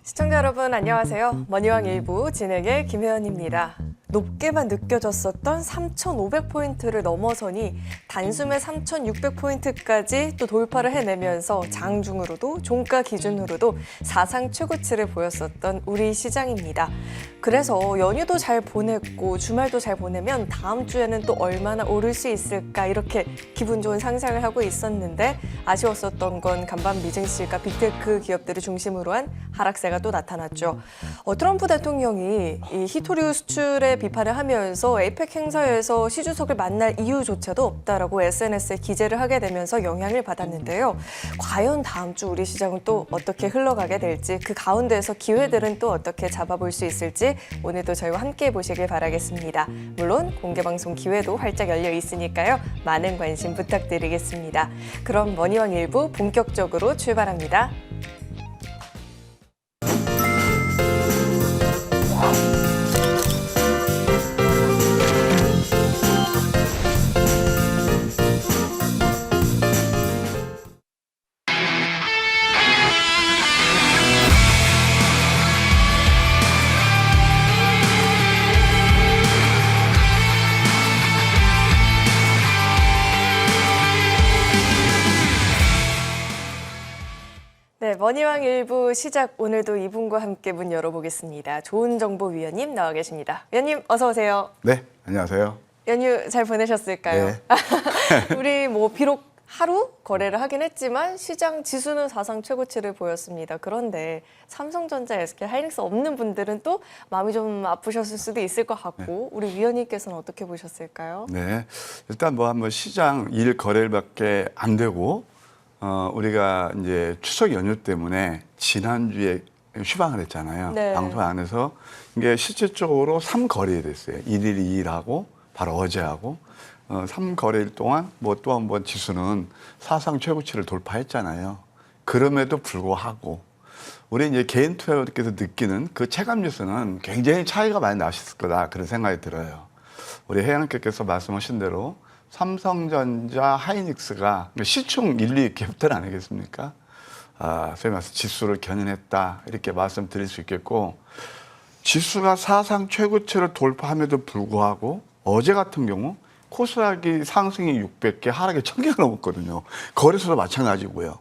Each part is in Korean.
시청자 여러분 안녕하세요. 머니왕 일부 진행의 김혜연입니다. 높게만 느껴졌었던 3,500포인트를 넘어서니 단숨에 3,600포인트까지 또 돌파를 해내면서 장중으로도 종가 기준으로도 사상 최고치를 보였었던 우리 시장입니다. 그래서 연휴도 잘 보냈고 주말도 잘 보내면 다음 주에는 또 얼마나 오를 수 있을까 이렇게 기분 좋은 상상을 하고 있었는데 아쉬웠었던 건 간밤 미증시가 빅테크 기업들을 중심으로 한 하락세가 또 나타났죠. 트럼프 대통령이 이 히토류 수출에 비판을 하면서 에이펙 행사에서 시 주석을 만날 이유조차도 없다라고 SNS에 기재를 하게 되면서 영향을 받았는데요. 과연 다음 주 우리 시장은 또 어떻게 흘러가게 될지 그 가운데에서 기회들은 또 어떻게 잡아볼 수 있을지 오늘도 저희와 함께 보시길 바라겠습니다. 물론 공개방송 기회도 활짝 열려 있으니까요. 많은 관심 부탁드리겠습니다. 그럼 머니왕 일부 본격적으로 출발합니다. 네, 머니왕 일부 시작 오늘도 이분과 함께 문 열어보겠습니다. 좋은 정보 위원님 나와 계십니다. 위원님 어서 오세요. 네, 안녕하세요. 연휴 잘 보내셨을까요? 네. 우리 비록 하루 거래를 하긴 했지만 시장 지수는 사상 최고치를 보였습니다. 그런데 삼성전자, SK 하이닉스 없는 분들은 또 마음이 좀 아프셨을 수도 있을 것 같고 우리 위원님께서는 어떻게 보셨을까요? 네, 일단 한번 시장 일 거래일밖에 안 되고 우리가 이제 추석 연휴 때문에 지난주에 휴방을 했잖아요. 네. 방송 안에서 이게 실질적으로 3거래일 됐어요. 1일, 2일하고 바로 어제하고 3거래일 동안 또 한 번 지수는 사상 최고치를 돌파했잖아요. 그럼에도 불구하고 우리 이제 개인 투자자들께서 느끼는 그 체감 지수는 굉장히 차이가 많이 나셨을 거다 그런 생각이 들어요. 우리 회장님께서 말씀하신 대로 삼성전자, 하이닉스가 시총 1, 2위 갭들 아니겠습니까? 소위 말해서 지수를 견인했다 이렇게 말씀드릴 수 있겠고 지수가 사상 최고치를 돌파함에도 불구하고 어제 같은 경우 코스닥이 상승이 600개, 하락이 1000개가 넘었거든요. 거래소도 마찬가지고요.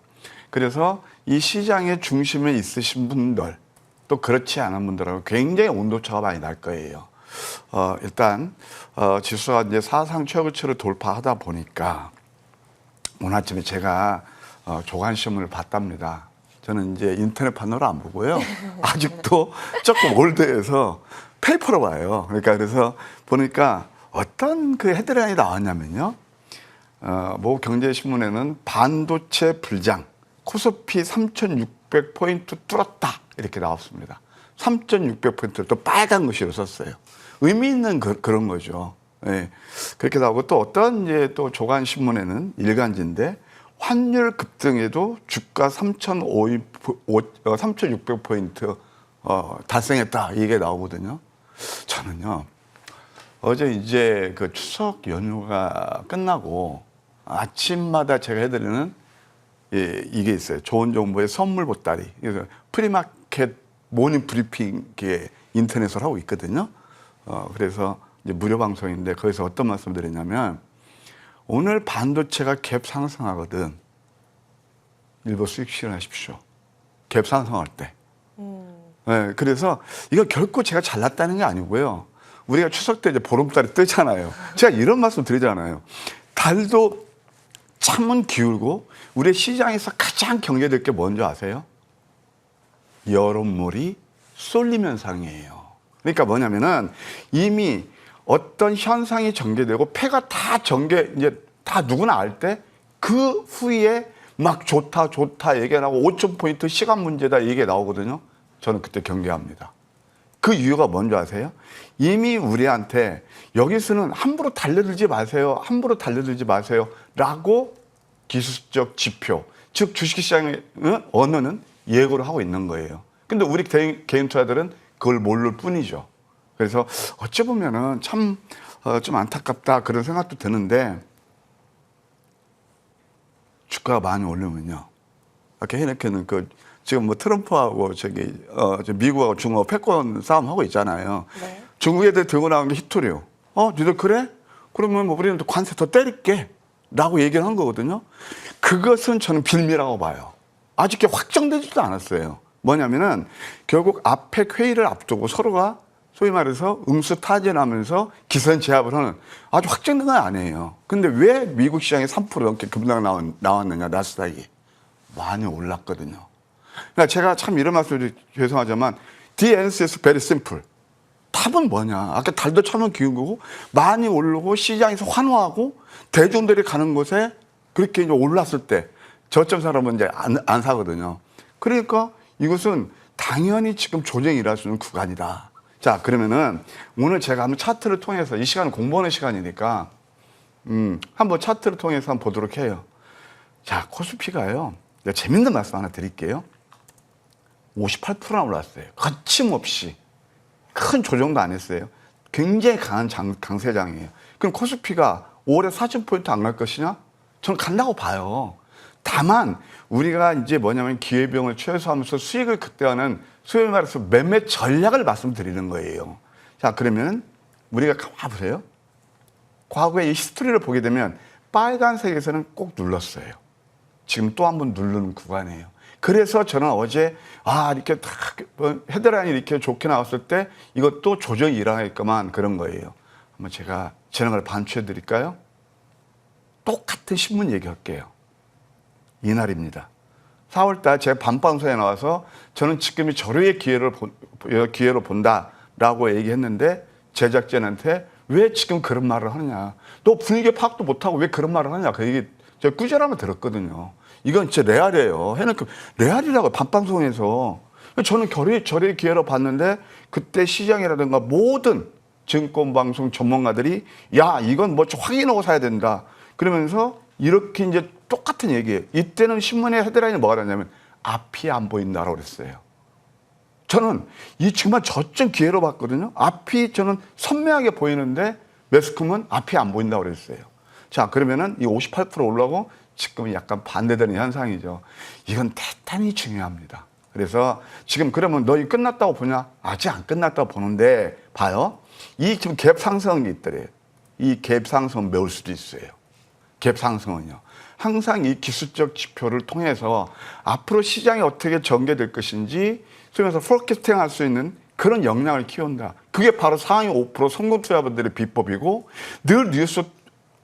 그래서 이 시장의 중심에 있으신 분들 또 그렇지 않은 분들하고 굉장히 온도차가 많이 날 거예요. 일단 지수가 이제 사상 최고치를 돌파하다 보니까 오늘 아침에 제가 조간신문을 봤답니다. 저는 이제 인터넷판으로 안 보고요. 아직도 조금 올드해서 페이퍼로 봐요. 그래서 보니까 어떤 그 헤드라인이 나왔냐면요. 모 경제신문에는 반도체 불장, 코스피 3,600포인트 뚫었다 이렇게 나왔습니다. 3,600포인트를 또 빨간 글씨로 썼어요. 의미 있는 그런 거죠. 예. 그렇게 나오고 또 어떤 이제 또 조간신문에는 일간지인데 환율 급등에도 주가 3,600포인트 달성했다 이게 나오거든요. 저는요 어제 이제 그 추석 연휴가 끝나고 아침마다 제가 해드리는 이게 있어요. 좋은 정보의 선물 보따리. 그래서 프리마켓 모닝 브리핑 인터넷으로 하고 있거든요. 그래서 이제 무료 방송인데 거기서 어떤 말씀 드리냐면 오늘 반도체가 갭 상승하거든. 일부 수익 실현하십시오. 갭 상승할 때. 네, 그래서 이거 결코 제가 잘났다는 게 아니고요. 우리가 추석 때 이제 보름달이 뜨잖아요. 제가 이런 말씀 드리잖아요. 달도 참은 기울고 우리 시장에서 가장 경계될 게 뭔지 아세요? 여론물이 쏠림 현상이에요. 그러니까 뭐냐면은 이미 어떤 현상이 전개되고 패가 다 이제 다 누구나 알 때 그 후에 막 좋다 얘기가 나오고 5,000포인트 시간 문제다 얘기가 나오거든요. 저는 그때 경계합니다. 그 이유가 뭔지 아세요? 이미 우리한테 여기서는 함부로 달려들지 마세요. 함부로 달려들지 마세요. 라고 기술적 지표, 즉 주식시장의 언어는 예고를 하고 있는 거예요. 근데 우리 개인 투자들은 그걸 모를 뿐이죠. 그래서 어찌 보면은 참 좀 안타깝다 그런 생각도 드는데 주가가 많이 오르면요. 아까 해놓기는 지금 뭐 트럼프하고 저 미국하고 중국 패권 싸움 하고 있잖아요. 네. 중국 애들 들고 나온 게 히토리오. 니들 그래? 그러면 뭐 우리는 관세 더 때릴게. 라고 얘기를 한 거거든요. 그것은 저는 빌미라고 봐요. 아직 확정되지도 않았어요. 뭐냐면은 결국 아펙 회의를 앞두고 서로가 소위 말해서 응수타진하면서 기선 제압을 하는 아주 확정된 건 아니에요. 근데 왜 미국 시장이 3% 넘게 급락 나왔느냐, 나스닥이. 많이 올랐거든요. 그러니까 제가 참 이런 말씀을 죄송하지만 The answer is very simple. 답은 뭐냐. 아까 달도 처음 기운 거고 많이 오르고 시장에서 환호하고 대중들이 가는 곳에 그렇게 이제 올랐을 때 저점 사람은 이제 안 사거든요. 그러니까 이것은 당연히 지금 조정이 일어날 수 있는 구간이다. 자, 그러면은 오늘 제가 한번 차트를 통해서 이 시간은 공부하는 시간이니까 한번 차트를 통해서 한번 보도록 해요. 자, 코스피가요. 내가 재밌는 말씀 하나 드릴게요. 58%나 올랐어요. 거침없이. 큰 조정도 안 했어요. 굉장히 강한 강세장이에요. 그럼 코스피가 올해 40% 안 갈 것이냐? 저는 간다고 봐요. 다만 우리가 이제 뭐냐면 기회비용을 최소화하면서 수익을 극대화하는 소위 말해서 매매 전략을 말씀드리는 거예요. 자, 그러면 우리가 가만 보세요. 과거의 이 히스토리를 보게 되면 빨간색에서는 꼭 눌렀어요. 지금 또 한 번 누르는 구간이에요. 그래서 저는 어제 이렇게 딱 헤드라인이 이렇게 좋게 나왔을 때 이것도 조정이 일어나겠구만 그런 거예요. 한번 제가 재능을 반추해 드릴까요? 똑같은 신문 얘기할게요. 이날입니다. 4월달 제가 밤방송에 나와서 저는 지금이 절호의 기회로 본다라고 얘기했는데 제작진한테 왜 지금 그런 말을 하느냐. 너 분위기 파악도 못하고 왜 그런 말을 하느냐. 그 얘기 제가 꾸준하면 들었거든요. 이건 진짜 레알이에요. 해놓고 레알이라고 밤방송에서. 저는 절호의 기회로 봤는데 그때 시장이라든가 모든 증권방송 전문가들이 야 이건 뭐 좀 확인하고 사야 된다. 그러면서 이렇게 이제 똑같은 얘기예요. 이때는 신문의 헤드라인이 뭐가 나냐면 앞이 안 보인다라고 그랬어요. 저는 이 정말 저점 기회로 봤거든요. 앞이 저는 선명하게 보이는데 매스컴은 앞이 안 보인다고 그랬어요. 자, 그러면은 이 58% 올라오고 지금은 약간 반대되는 현상이죠. 이건 대단히 중요합니다. 그래서 지금 그러면 너희 끝났다고 보냐? 아직 안 끝났다고 보는데 봐요. 이 지금 갭 상승이 있더래요. 이 갭 상승은 매울 수도 있어요. 갭 상승은요. 항상 이 기술적 지표를 통해서 앞으로 시장이 어떻게 전개될 것인지 소위 말해서 포캐스팅 할 수 있는 그런 역량을 키운다. 그게 바로 상위 5% 성공 투자자분들의 비법이고 늘 뉴스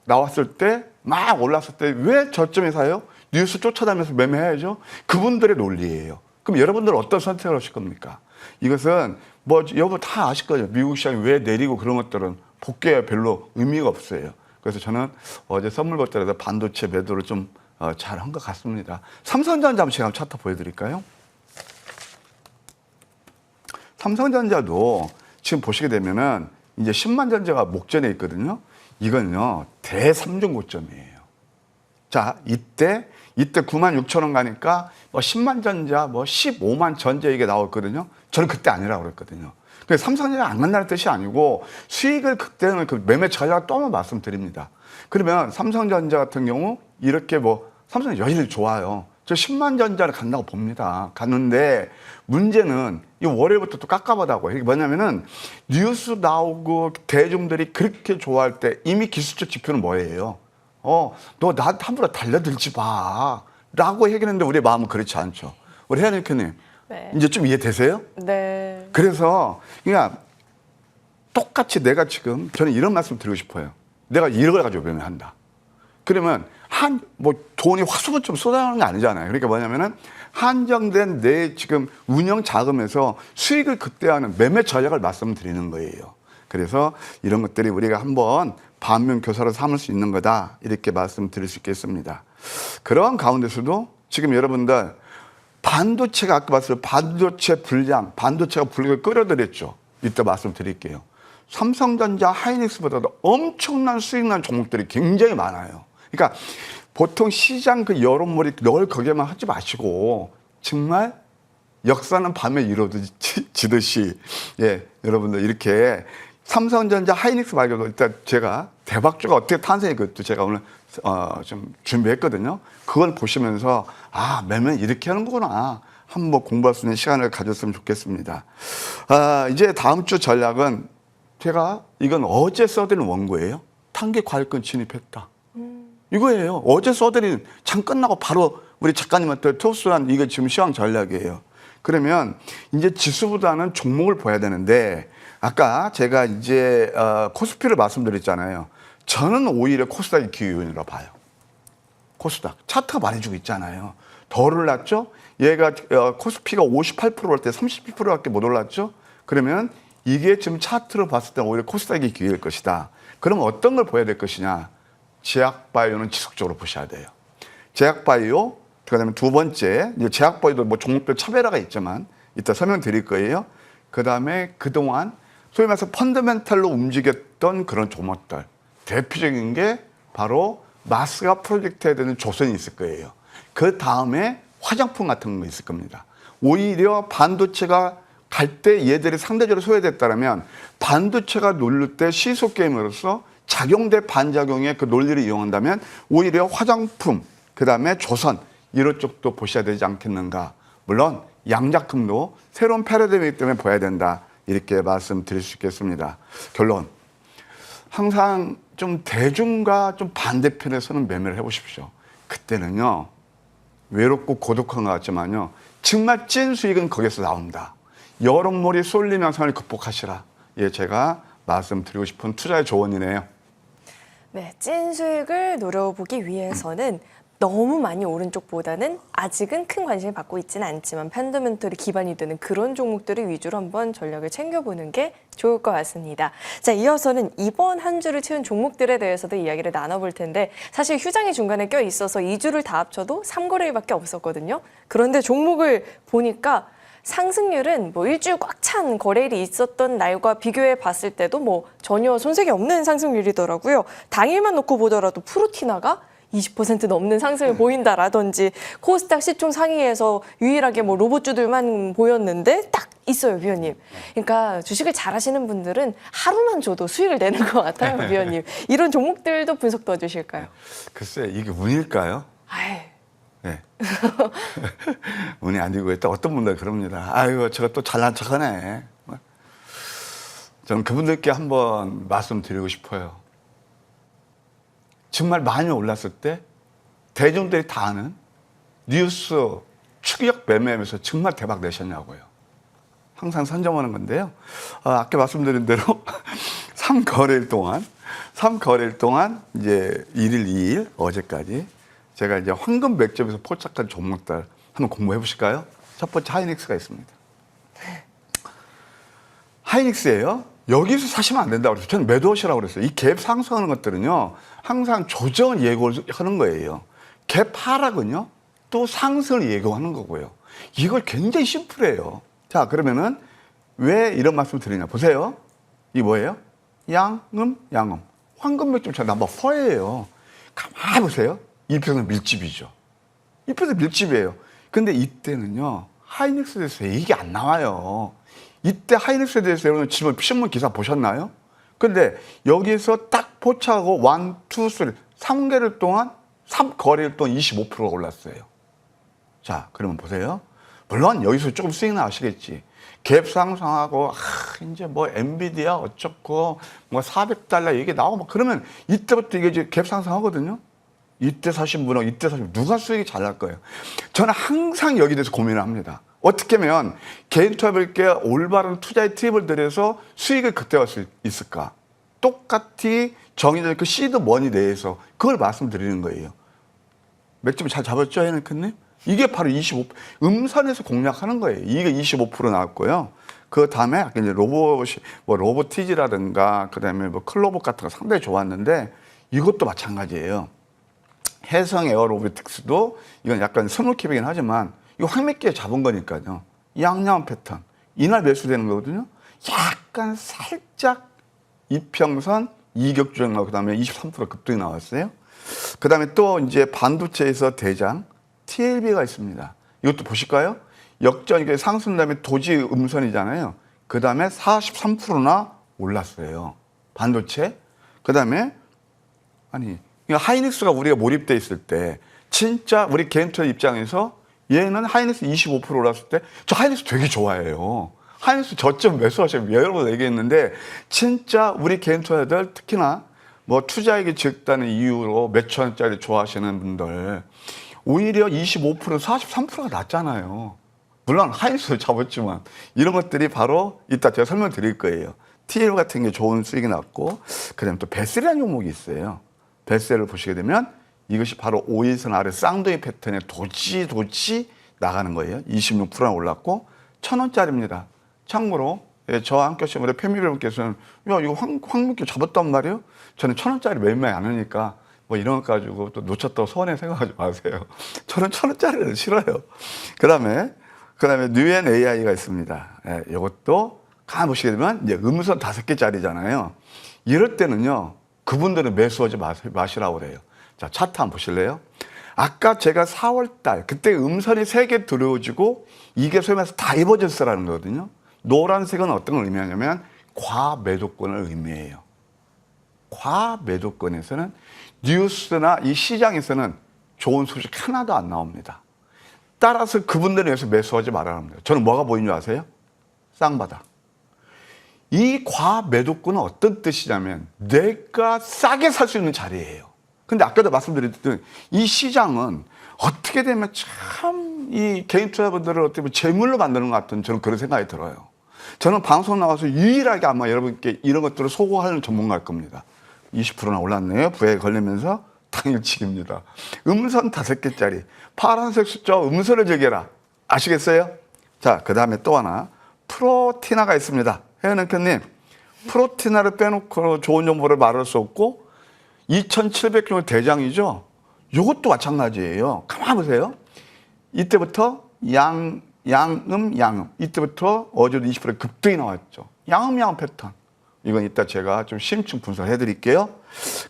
나왔을 때 막 올랐을 때 왜 저점에 사요? 뉴스 쫓아다니면서 매매해야죠. 그분들의 논리예요. 그럼 여러분들은 어떤 선택을 하실 겁니까? 이것은 뭐 여러분 다 아실 거죠. 미국 시장이 왜 내리고 그런 것들은 복귀에 별로 의미가 없어요. 그래서 저는 어제 선물 것들에서 반도체 매도를 좀 잘한 것 같습니다. 삼성전자 한번 제가 차트 보여드릴까요? 삼성전자도 지금 보시게 되면은 이제 10만 전자가 목전에 있거든요. 이건요 대삼중 고점이에요. 자, 이때 9만 6천 원 가니까 뭐 10만 전자, 뭐 15만 전자 이게 나왔거든요. 저는 그때 아니라고 그랬거든요. 그래서 삼성전자 안 간다는 뜻이 아니고 수익을 그때는 그 매매 전략을 또 한번 말씀드립니다. 그러면 삼성전자 같은 경우 이렇게 뭐 삼성전자 여전히 좋아요. 저 10만 전자를 간다고 봅니다. 갔는데 문제는 이 월요일부터 또 깝깝하다고. 이게 뭐냐면은 뉴스 나오고 대중들이 그렇게 좋아할 때 이미 기술적 지표는 뭐예요? 너 나한테 함부로 달려들지 마. 라고 얘기했는데 우리의 마음은 그렇지 않죠. 우리 혜연이 교수님. 네. 이제 좀 이해되세요? 네. 그래서 그러니까 똑같이 내가 지금 저는 이런 말씀 드리고 싶어요. 내가 1억을 가지고 매매한다. 그러면 뭐 돈이 화수분처럼 쏟아나오는 게 아니잖아요. 그러니까 뭐냐면은 한정된 내 지금 운영 자금에서 수익을 극대화하는 매매 전략을 말씀드리는 거예요. 그래서 이런 것들이 우리가 한번 반면 교사로 삼을 수 있는 거다. 이렇게 말씀드릴 수 있겠습니다. 그런 가운데서도 지금 여러분들 반도체가 아까 봤어요. 반도체 불량, 반도체가 불량을 끌어들였죠. 이따 말씀드릴게요. 삼성전자, 하이닉스보다도 엄청난 수익 난 종목들이 굉장히 많아요. 그러니까 보통 시장 그 여론몰이 널 거기에만 하지 마시고 정말 역사는 밤에 이루어지듯이 예, 여러분들 이렇게 삼성전자, 하이닉스 말고도 일단 제가 대박주가 어떻게 탄생했 그것도 제가 오늘 좀 준비했거든요. 그걸 보시면서 매매 이렇게 하는 거구나. 한번 공부할 수 있는 시간을 가졌으면 좋겠습니다. 이제 다음 주 전략은 제가 이건 어제 써드린 원고예요. 단기 과일권 진입했다. 이거예요. 어제 써드린 장 끝나고 바로 우리 작가님한테 토스한 이게 지금 시황 전략이에요. 그러면 이제 지수보다는 종목을 봐야 되는데 아까 제가 이제 코스피를 말씀드렸잖아요. 저는 오히려 코스닥이 기회원이라고 봐요. 코스닥 차트가 말해주고 있잖아요. 더 올랐죠? 얘가 코스피가 58%할 때 30%밖에 못 올랐죠? 그러면 이게 지금 차트로 봤을 때 오히려 코스닥이 기회일 것이다. 그럼 어떤 걸 보여야 될 것이냐? 제약바이오는 지속적으로 보셔야 돼요. 제약바이오, 그다음에 두 번째, 이제 제약바이오도 뭐 종목별 차별화가 있지만 이따 설명드릴 거예요. 그다음에 그동안 소위 말해서 펀더멘탈로 움직였던 그런 종목들. 대표적인 게 바로 마스가 프로젝트해야 되는 조선이 있을 거예요. 그 다음에 화장품 같은 거 있을 겁니다. 오히려 반도체가 갈 때 얘들이 상대적으로 소외됐다면 반도체가 놀릴 때 시소 게임으로서 작용대 반작용의 그 논리를 이용한다면 오히려 화장품, 그 다음에 조선 이런 쪽도 보셔야 되지 않겠는가. 물론 양작품도 새로운 패러다임이기 때문에 봐야 된다. 이렇게 말씀드릴 수 있겠습니다. 결론. 항상 좀 대중과 좀 반대편에 서는 매매를 해보십시오. 그때는요. 외롭고 고독한 것 같지만요. 정말 찐 수익은 거기서 나온다. 여론몰이 쏠리면 상을 극복하시라. 예, 제가 말씀드리고 싶은 투자의 조언이네요. 네, 찐 수익을 노려보기 위해서는 너무 많이 오른 쪽보다는 아직은 큰 관심을 받고 있지는 않지만 펀더멘털이 기반이 되는 그런 종목들을 위주로 한번 전략을 챙겨보는 게 좋을 것 같습니다. 자, 이어서는 이번 한 주를 채운 종목들에 대해서도 이야기를 나눠볼 텐데 사실 휴장이 중간에 껴 있어서 2주를 다 합쳐도 3거래일밖에 없었거든요. 그런데 종목을 보니까 상승률은 뭐 일주일 꽉 찬 거래일이 있었던 날과 비교해 봤을 때도 뭐 전혀 손색이 없는 상승률이더라고요. 당일만 놓고 보더라도 프루티나가 20% 넘는 상승을 보인다라든지 코스닥 시총 상위에서 유일하게 뭐 로봇주들만 보였는데 딱 있어요, 위원님. 그러니까 주식을 잘하시는 분들은 하루만 줘도 수익을 내는 것 같아요, 위원님. 이런 종목들도 분석 도와주실까요? 글쎄, 이게 운일까요? 아이. 네. 운이 아니고 일단 어떤 분들 그럽니다. 아이고 저거 또 잘난 척하네. 저는 그분들께 한번 말씀드리고 싶어요. 정말 많이 올랐을 때 대중들이 다 아는 뉴스 추격 매매하면서 정말 대박 내셨냐고요. 항상 선점하는 건데요. 아까 말씀드린 대로 3거래일 동안 이제 1일, 2일 어제까지 제가 이제 황금 맥점에서 포착한 종목들 한번 공부해 보실까요? 첫 번째 하이닉스가 있습니다. 하이닉스예요. 여기서 사시면 안 된다고 그랬어요. 저는 매도하시라고 그랬어요. 이 갭 상승하는 것들은요. 항상 조정을 예고하는 거예요. 갭 하락은요. 또 상승을 예고하는 거고요. 이걸 굉장히 심플해요. 자, 그러면은 왜 이런 말씀 드리냐. 보세요. 이 뭐예요? 양음. 황금 맥점 차 넘버 4예요. 가만히 보세요. 1% 밀집이죠. 1% 밀집이에요. 근데 이때는요. 하이닉스에 대해서 얘기가 안 나와요. 이때 하이닉스에 대해서 여러분 지금 신문 기사 보셨나요? 근데 여기서 딱 포착하고 1, 2, 3, 3개월 동안 3거래일 동안 25%가 올랐어요. 자, 그러면 보세요. 물론 여기서 조금 수익 나시겠지. 갭 상승하고 이제 뭐 엔비디아 어쩌고 뭐 400달러 얘기 나오고 뭐 그러면 이때부터 이게 이제 갭 상승하거든요. 이때 사신 분하고 이때 사신 분 누가 수익이 잘 날 거예요. 저는 항상 여기에 대해서 고민을 합니다. 어떻게 하면 개인 투자자에게 올바른 투자의 팁을 드려서 수익을 극대화할 수 있을까? 똑같이 정해진 그 시드 머니 내에서 그걸 말씀드리는 거예요. 맥점 잘 잡았죠, 해는크님? 이게 바로 25, 음선에서 공략하는 거예요. 이게 25% 나왔고요. 그 다음에 이제 로봇이, 뭐 로보티지라든가, 그 다음에 뭐 클로봇 같은 거 상당히 좋았는데 이것도 마찬가지예요. 해성 에어로보틱스도 이건 약간 선물킵이긴 하지만 이거 황매기에 잡은 거니까요. 양양 패턴. 이날 매수되는 거거든요. 약간 살짝 이평선 이격 조정 나오고 그다음에 23% 급등이 나왔어요. 그다음에 또 이제 반도체에서 대장 TLB가 있습니다. 이것도 보실까요? 역전 이게 상승 다음에 도지 음선이잖아요. 그다음에 43%나 올랐어요. 반도체. 그다음에 아니 하이닉스가 우리가 몰입돼 있을 때 진짜 우리 개인 투자 입장에서 얘는 하이닉스 25% 올랐을 때 저 하이닉스 되게 좋아해요. 하이닉스 저점 매수하시면 여러 번 얘기했는데 진짜 우리 개인 투자자들 특히나 뭐 투자액이 적다는 이유로 몇천 원짜리 좋아하시는 분들 오히려 25% 43%가 낮잖아요. 물론 하이닉스 잡았지만 이런 것들이 바로 이따 제가 설명드릴 거예요. TL 같은 게 좋은 수익이 났고 그다음에 또 베셀이라는 종목이 있어요. 베셀을 보시게 되면 이것이 바로 5일선 아래 쌍둥이 패턴에 도치 나가는 거예요. 26%나 올랐고 1,000원짜리입니다. 참고로 저와 함께 하신 우리 패밀리 여러분께서는 야 이거 황금기 잡았단 말이에요? 저는 1,000원짜리 매매 안 하니까 뭐 이런 것 가지고 또 놓쳤다고 서운해 생각하지 마세요. 저는 1,000원짜리를 싫어요. 그다음에 뉴엔 AI가 있습니다. 예, 이것도 가만 보시게 되면 이제 음선 5개짜리잖아요. 이럴 때는요 그분들은 매수하지 마시라고 그래요. 자 차트 한번 보실래요? 아까 제가 4월달 그때 음선이 3개 들어오지고 이게 소위 말해서 다이버전스라는 거거든요. 노란색은 어떤 걸 의미하냐면 과매도권을 의미해요. 과매도권에서는 뉴스나 이 시장에서는 좋은 소식 하나도 안 나옵니다. 따라서 그분들에 의해서 매수하지 말아야 합니다. 저는 뭐가 보이는 줄 아세요? 쌍바닥. 이 과매도권은 어떤 뜻이냐면 내가 싸게 살 수 있는 자리예요. 근데 아까도 말씀드렸듯이 이 시장은 어떻게 되면 참 이 개인 투자분들을 어떻게 보면 재물로 만드는 것 같은 저는 그런 생각이 들어요. 저는 방송 나와서 유일하게 아마 여러분께 이런 것들을 소고하는 전문가일 겁니다. 20%나 올랐네요. 부에 걸리면서 당일치기입니다. 음선 5개짜리 파란색 숫자 음선을 제기해라. 아시겠어요? 자, 그 다음에 또 하나 프로티나가 있습니다. 혜연은커님 프로티나를 빼놓고 좋은 정보를 말할 수 없고 2,700km 대장이죠. 이것도 마찬가지예요. 가만 보세요. 이때부터 양음. 이때부터 어제도 20% 급등이 나왔죠. 양음 패턴. 이건 이따 제가 좀 심층 분석해 드릴게요.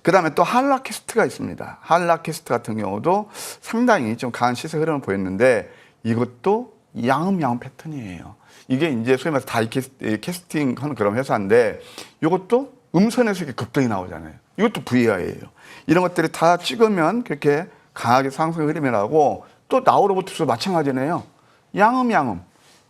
그 다음에 또 한라캐스트가 있습니다. 한라캐스트 같은 경우도 상당히 좀 강한 시세 흐름을 보였는데 이것도 양음 패턴이에요. 이게 이제 소위 말해서 다이캐스팅 하는 그런 회사인데 이것도 음선에서 이렇게 급등이 나오잖아요. 이것도 VI예요. 이런 것들이 다 찍으면 그렇게 강하게 상승 흐름이 나고 또 나우로보틱스도 마찬가지네요. 양음,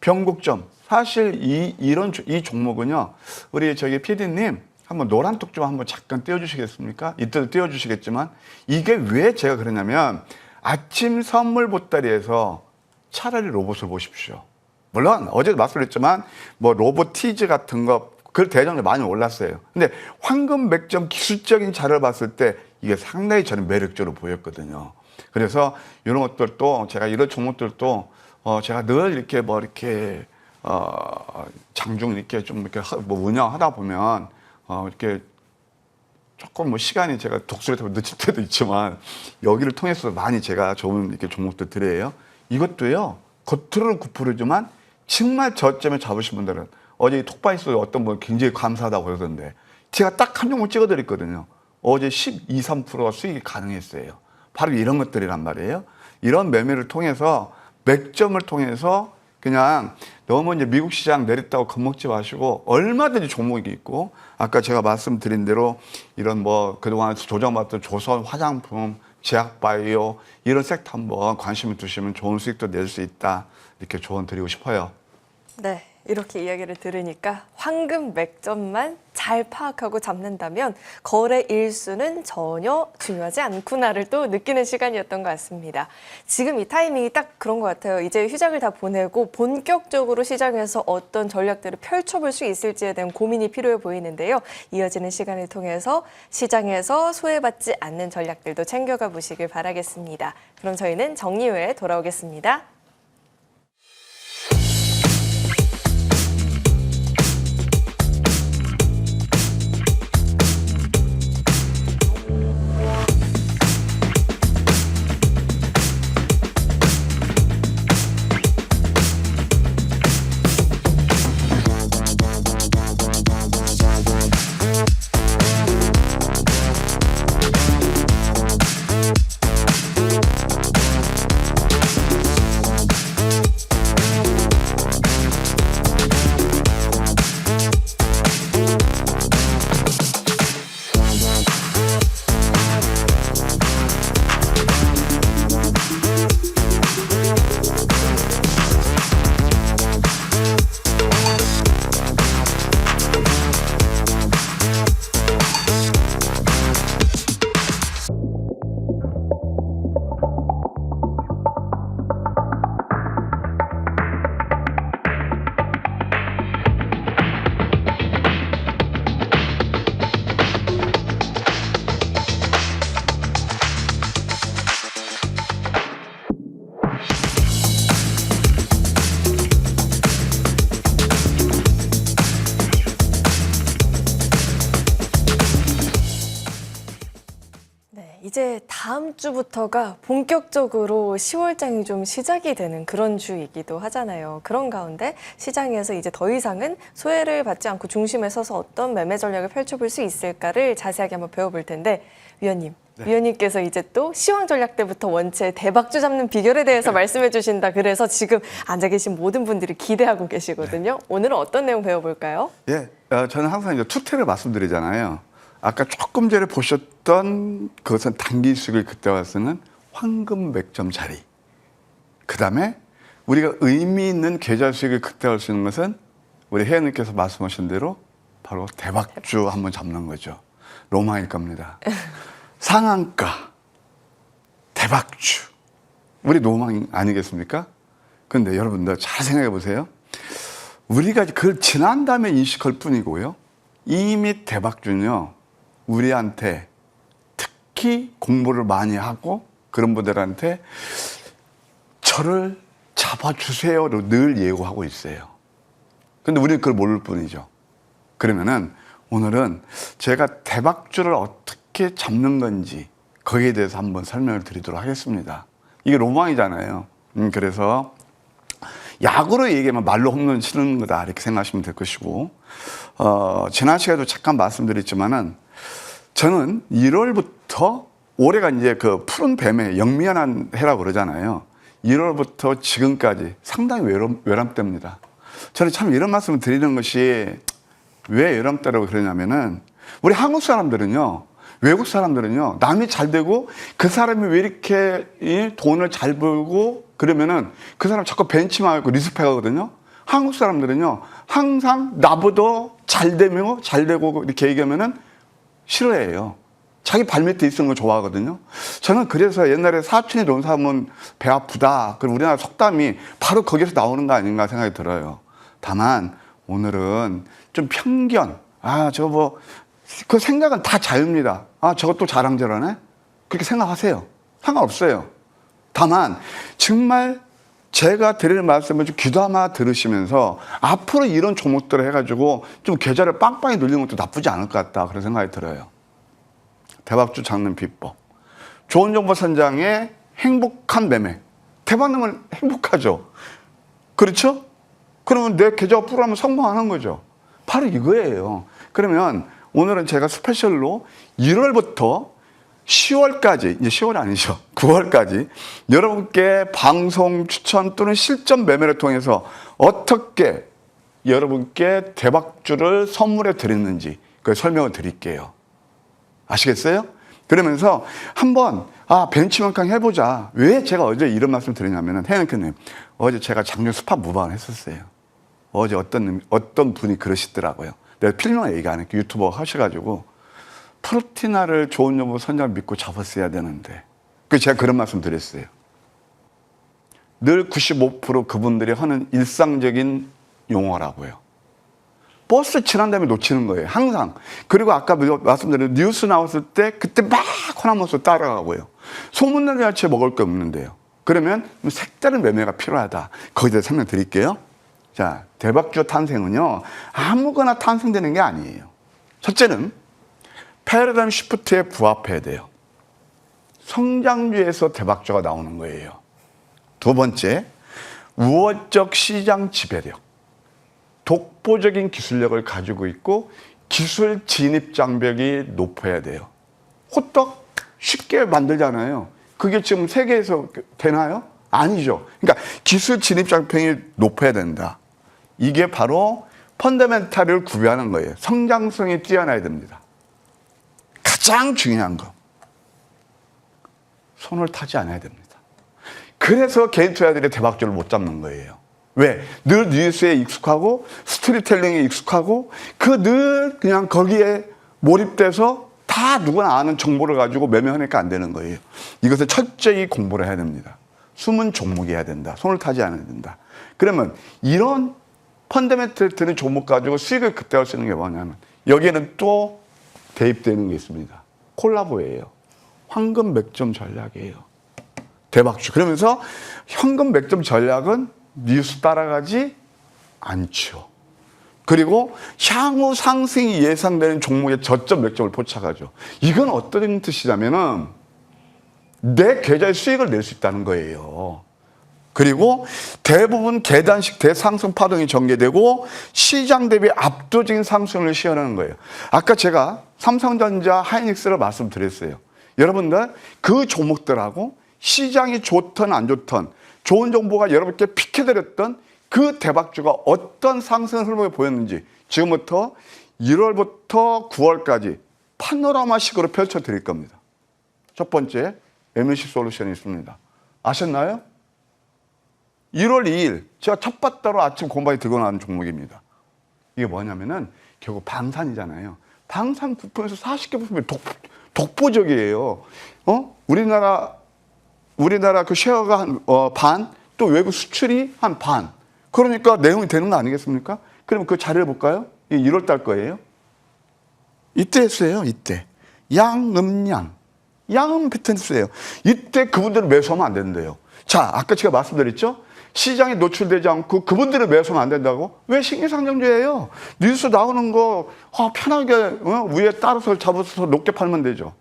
변곡점. 사실 이 종목은요, 우리 저기 PD님 한번 노란 뚝 좀 한번 잠깐 띄워주시겠습니까? 이때도 띄워주시겠지만 이게 왜 제가 그러냐면 아침 선물 보따리에서 차라리 로봇을 보십시오. 물론 어제도 말씀드렸지만 뭐 로보티즈 같은 거 그 대장이 많이 올랐어요. 근데 황금 맥점 기술적인 자료를 봤을 때 이게 상당히 저는 매력적으로 보였거든요. 그래서 이런 것들도 제가 이런 종목들도 제가 늘 이렇게 뭐 이렇게 장중 이렇게 좀 이렇게 뭐 운영하다 보면 이렇게 조금 뭐 시간이 제가 독수리 타고 늦을 때도 있지만 여기를 통해서 많이 제가 좋은 이렇게 종목들 드려요. 이것도요 겉으로는 9%지만 정말 저점에 잡으신 분들은 어제 톡바이스 어떤 분 굉장히 감사하다고 그러던데 제가 딱 한 종목 찍어드렸거든요. 어제 12, 3%가 수익이 가능했어요. 바로 이런 것들이란 말이에요. 이런 매매를 통해서 맥점을 통해서 그냥 너무 이제 미국 시장 내렸다고 겁먹지 마시고 얼마든지 종목이 있고 아까 제가 말씀드린 대로 이런 뭐 그동안 조정받던 조선 화장품, 제약바이오 이런 섹터 한번 관심을 두시면 좋은 수익도 낼 수 있다. 이렇게 조언 드리고 싶어요. 네, 이렇게 이야기를 들으니까 황금 맥점만 잘 파악하고 잡는다면 거래 일수는 전혀 중요하지 않구나를 또 느끼는 시간이었던 것 같습니다. 지금 이 타이밍이 딱 그런 것 같아요. 이제 휴장을 다 보내고 본격적으로 시장에서 어떤 전략들을 펼쳐볼 수 있을지에 대한 고민이 필요해 보이는데요. 이어지는 시간을 통해서 시장에서 소외받지 않는 전략들도 챙겨가 보시길 바라겠습니다. 그럼 저희는 정리 후에 돌아오겠습니다. 이제 다음 주부터가 본격적으로 10월장이 좀 시작이 되는 그런 주이기도 하잖아요. 그런 가운데 시장에서 이제 더 이상은 소외를 받지 않고 중심에 서서 어떤 매매 전략을 펼쳐볼 수 있을까를 자세하게 한번 배워볼 텐데 위원님. 네. 위원님께서 이제 또 시황 전략 때부터 원체 대박주 잡는 비결에 대해서 말씀해 주신다. 그래서 지금 앉아 계신 모든 분들이 기대하고 계시거든요. 오늘은 어떤 내용 배워볼까요? 예, 저는 항상 이제 투태를 말씀드리잖아요. 아까 조금 전에 보셨던 그것은 단기 수익을 그때 와서는 황금 맥점 자리. 그 다음에 우리가 의미 있는 계좌 수익을 그때 할 수 있는 것은 우리 회원님께서 말씀하신 대로 바로 대박주 한번 잡는 거죠. 로망일 겁니다. 상한가, 대박주. 우리 로망 아니겠습니까? 그런데 여러분들 잘 생각해 보세요. 우리가 그걸 지난 다음에 인식할 뿐이고요. 이미 대박주는요, 우리한테 특히 공부를 많이 하고 그런 분들한테 저를 잡아주세요로 늘 예고하고 있어요. 근데 우리는 그걸 모를 뿐이죠. 그러면은 오늘은 제가 대박주를 어떻게 잡는 건지 거기에 대해서 한번 설명을 드리도록 하겠습니다. 이게 로망이잖아요. 그래서 야구로 얘기하면 말로 홈런 치는 거다 이렇게 생각하시면 될 것이고, 지난 시간에도 잠깐 말씀드렸지만은 저는 1월부터 올해가 이제 그 푸른 뱀의 영미연한 해라고 그러잖아요. 1월부터 지금까지 상당히 외람때입니다. 저는 참 이런 말씀을 드리는 것이 왜 외람때라고 그러냐면은 우리 한국 사람들은요, 외국 사람들은요, 남이 잘 되고 그 사람이 왜 이렇게 돈을 잘 벌고 그러면은 그 사람 자꾸 벤치마크하고 리스펙하거든요. 한국 사람들은요, 항상 나보다 잘 되고 이렇게 얘기하면은 싫어해요. 자기 발밑에 있는 거 좋아하거든요. 저는 그래서 옛날에 사촌이 돈 사면 배 아프다. 그리고 우리나라 속담이 바로 거기서 나오는 거 아닌가 생각이 들어요. 다만 오늘은 좀 편견, 그 생각은 다 자유입니다. 저것도 자랑질하네? 그렇게 생각하세요. 상관없어요. 다만 정말 제가 드리는 말씀을 좀 귀담아 들으시면서 앞으로 이런 종목들을 해가지고 좀 계좌를 빵빵히 늘리는 것도 나쁘지 않을 것 같다, 그런 생각이 들어요. 대박주 잡는 비법. 좋은 정보 선장의 행복한 매매. 대박 나면 행복하죠. 그렇죠? 그러면 내 계좌가 풀어하면 성공하는 거죠. 바로 이거예요. 그러면 오늘은 제가 스페셜로 1월부터 10월까지, 이제 10월이 아니죠. 9월까지 여러분께 방송 추천 또는 실전 매매를 통해서 어떻게 여러분께 대박주를 선물해 드렸는지 그 설명을 드릴게요. 아시겠어요? 그러면서 한번 벤치마킹 해보자. 왜 제가 어제 이런 말씀 드리냐면은 혜연님, 어제 제가 작년 스팟 무방을 했었어요. 어제 어떤 분이 그러시더라고요. 내가 필명 얘기 안 했고 유튜버 하셔가지고 프로티나를 좋은 정보 선장을 믿고 잡았어야 되는데, 그 제가 그런 말씀 드렸어요. 늘 95% 그분들이 하는 일상적인 용어라고요. 버스 지난 다음에 놓치는 거예요. 항상. 그리고 아까 말씀드린 뉴스 나왔을 때 그때 막 호남모습 따라가고요. 소문난 야채 먹을 게 없는데요. 그러면 색다른 매매가 필요하다. 거기에 대해서 설명드릴게요. 자, 대박주 탄생은요, 아무거나 탄생되는 게 아니에요. 첫째는 패러다임 시프트에 부합해야 돼요. 성장주에서 대박주가 나오는 거예요. 두 번째, 우호적 시장 지배력. 독보적인 기술력을 가지고 있고 기술 진입 장벽이 높아야 돼요. 호떡 쉽게 만들잖아요. 그게 지금 세계에서 되나요? 아니죠. 그러니까 기술 진입 장벽이 높아야 된다. 이게 바로 펀더멘탈을 구비하는 거예요. 성장성이 뛰어나야 됩니다. 가장 중요한 거, 손을 타지 않아야 됩니다. 그래서 개인 투자들이 대박주를 못 잡는 거예요. 왜? 늘 뉴스에 익숙하고 스토리텔링에 익숙하고 그 늘 그냥 거기에 몰입돼서 다 누구나 아는 정보를 가지고 매매하니까 안 되는 거예요. 이것을 철저히 공부를 해야 됩니다. 숨은 종목이어야 된다. 손을 타지 않아야 된다. 그러면 이런 펀더멘털 드는 종목 가지고 수익을 극대화할 수 있는 게 뭐냐면 여기에는 또 대입되는 게 있습니다. 콜라보예요. 황금 맥점 전략이에요. 대박주. 그러면서 현금 맥점 전략은 뉴스 따라가지 않죠. 그리고 향후 상승이 예상되는 종목의 저점 맥점을 포착하죠. 이건 어떤 뜻이냐면은 내 계좌에 수익을 낼 수 있다는 거예요. 그리고 대부분 계단식 대상승 파동이 전개되고 시장 대비 압도적인 상승을 시현하는 거예요. 아까 제가 삼성전자, 하이닉스를 말씀드렸어요. 여러분들 그 종목들하고 시장이 좋든 안 좋든 좋은 정보가 여러분께 픽해드렸던 그 대박주가 어떤 상승 흐름을 보였는지 지금부터 1월부터 9월까지 파노라마식으로 펼쳐드릴 겁니다. 첫 번째, MLC 솔루션이 있습니다. 아셨나요? 1월 2일 제가 첫 바다로 아침 공방에 들고 나온 종목입니다. 이게 뭐냐면은 결국 방산이잖아요. 방산 부품에서 40개 부품이 독보적이에요. 우리나라 그 쉐어가 한 반, 또 외국 수출이 한 반. 그러니까 내용이 되는 거 아니겠습니까? 그럼 그 자료를 볼까요? 이게 1월 달 거예요. 이때 했어요. 이때 양음양 패턴스예요. 이때 그분들은 매수하면 안 된대요. 자, 아까 제가 말씀드렸죠? 시장에 노출되지 않고 그분들은 매수하면 안 된다고? 왜 신규상장주예요? 뉴스 나오는 거 편하게 위에 따라서 잡아서 높게 팔면 되죠.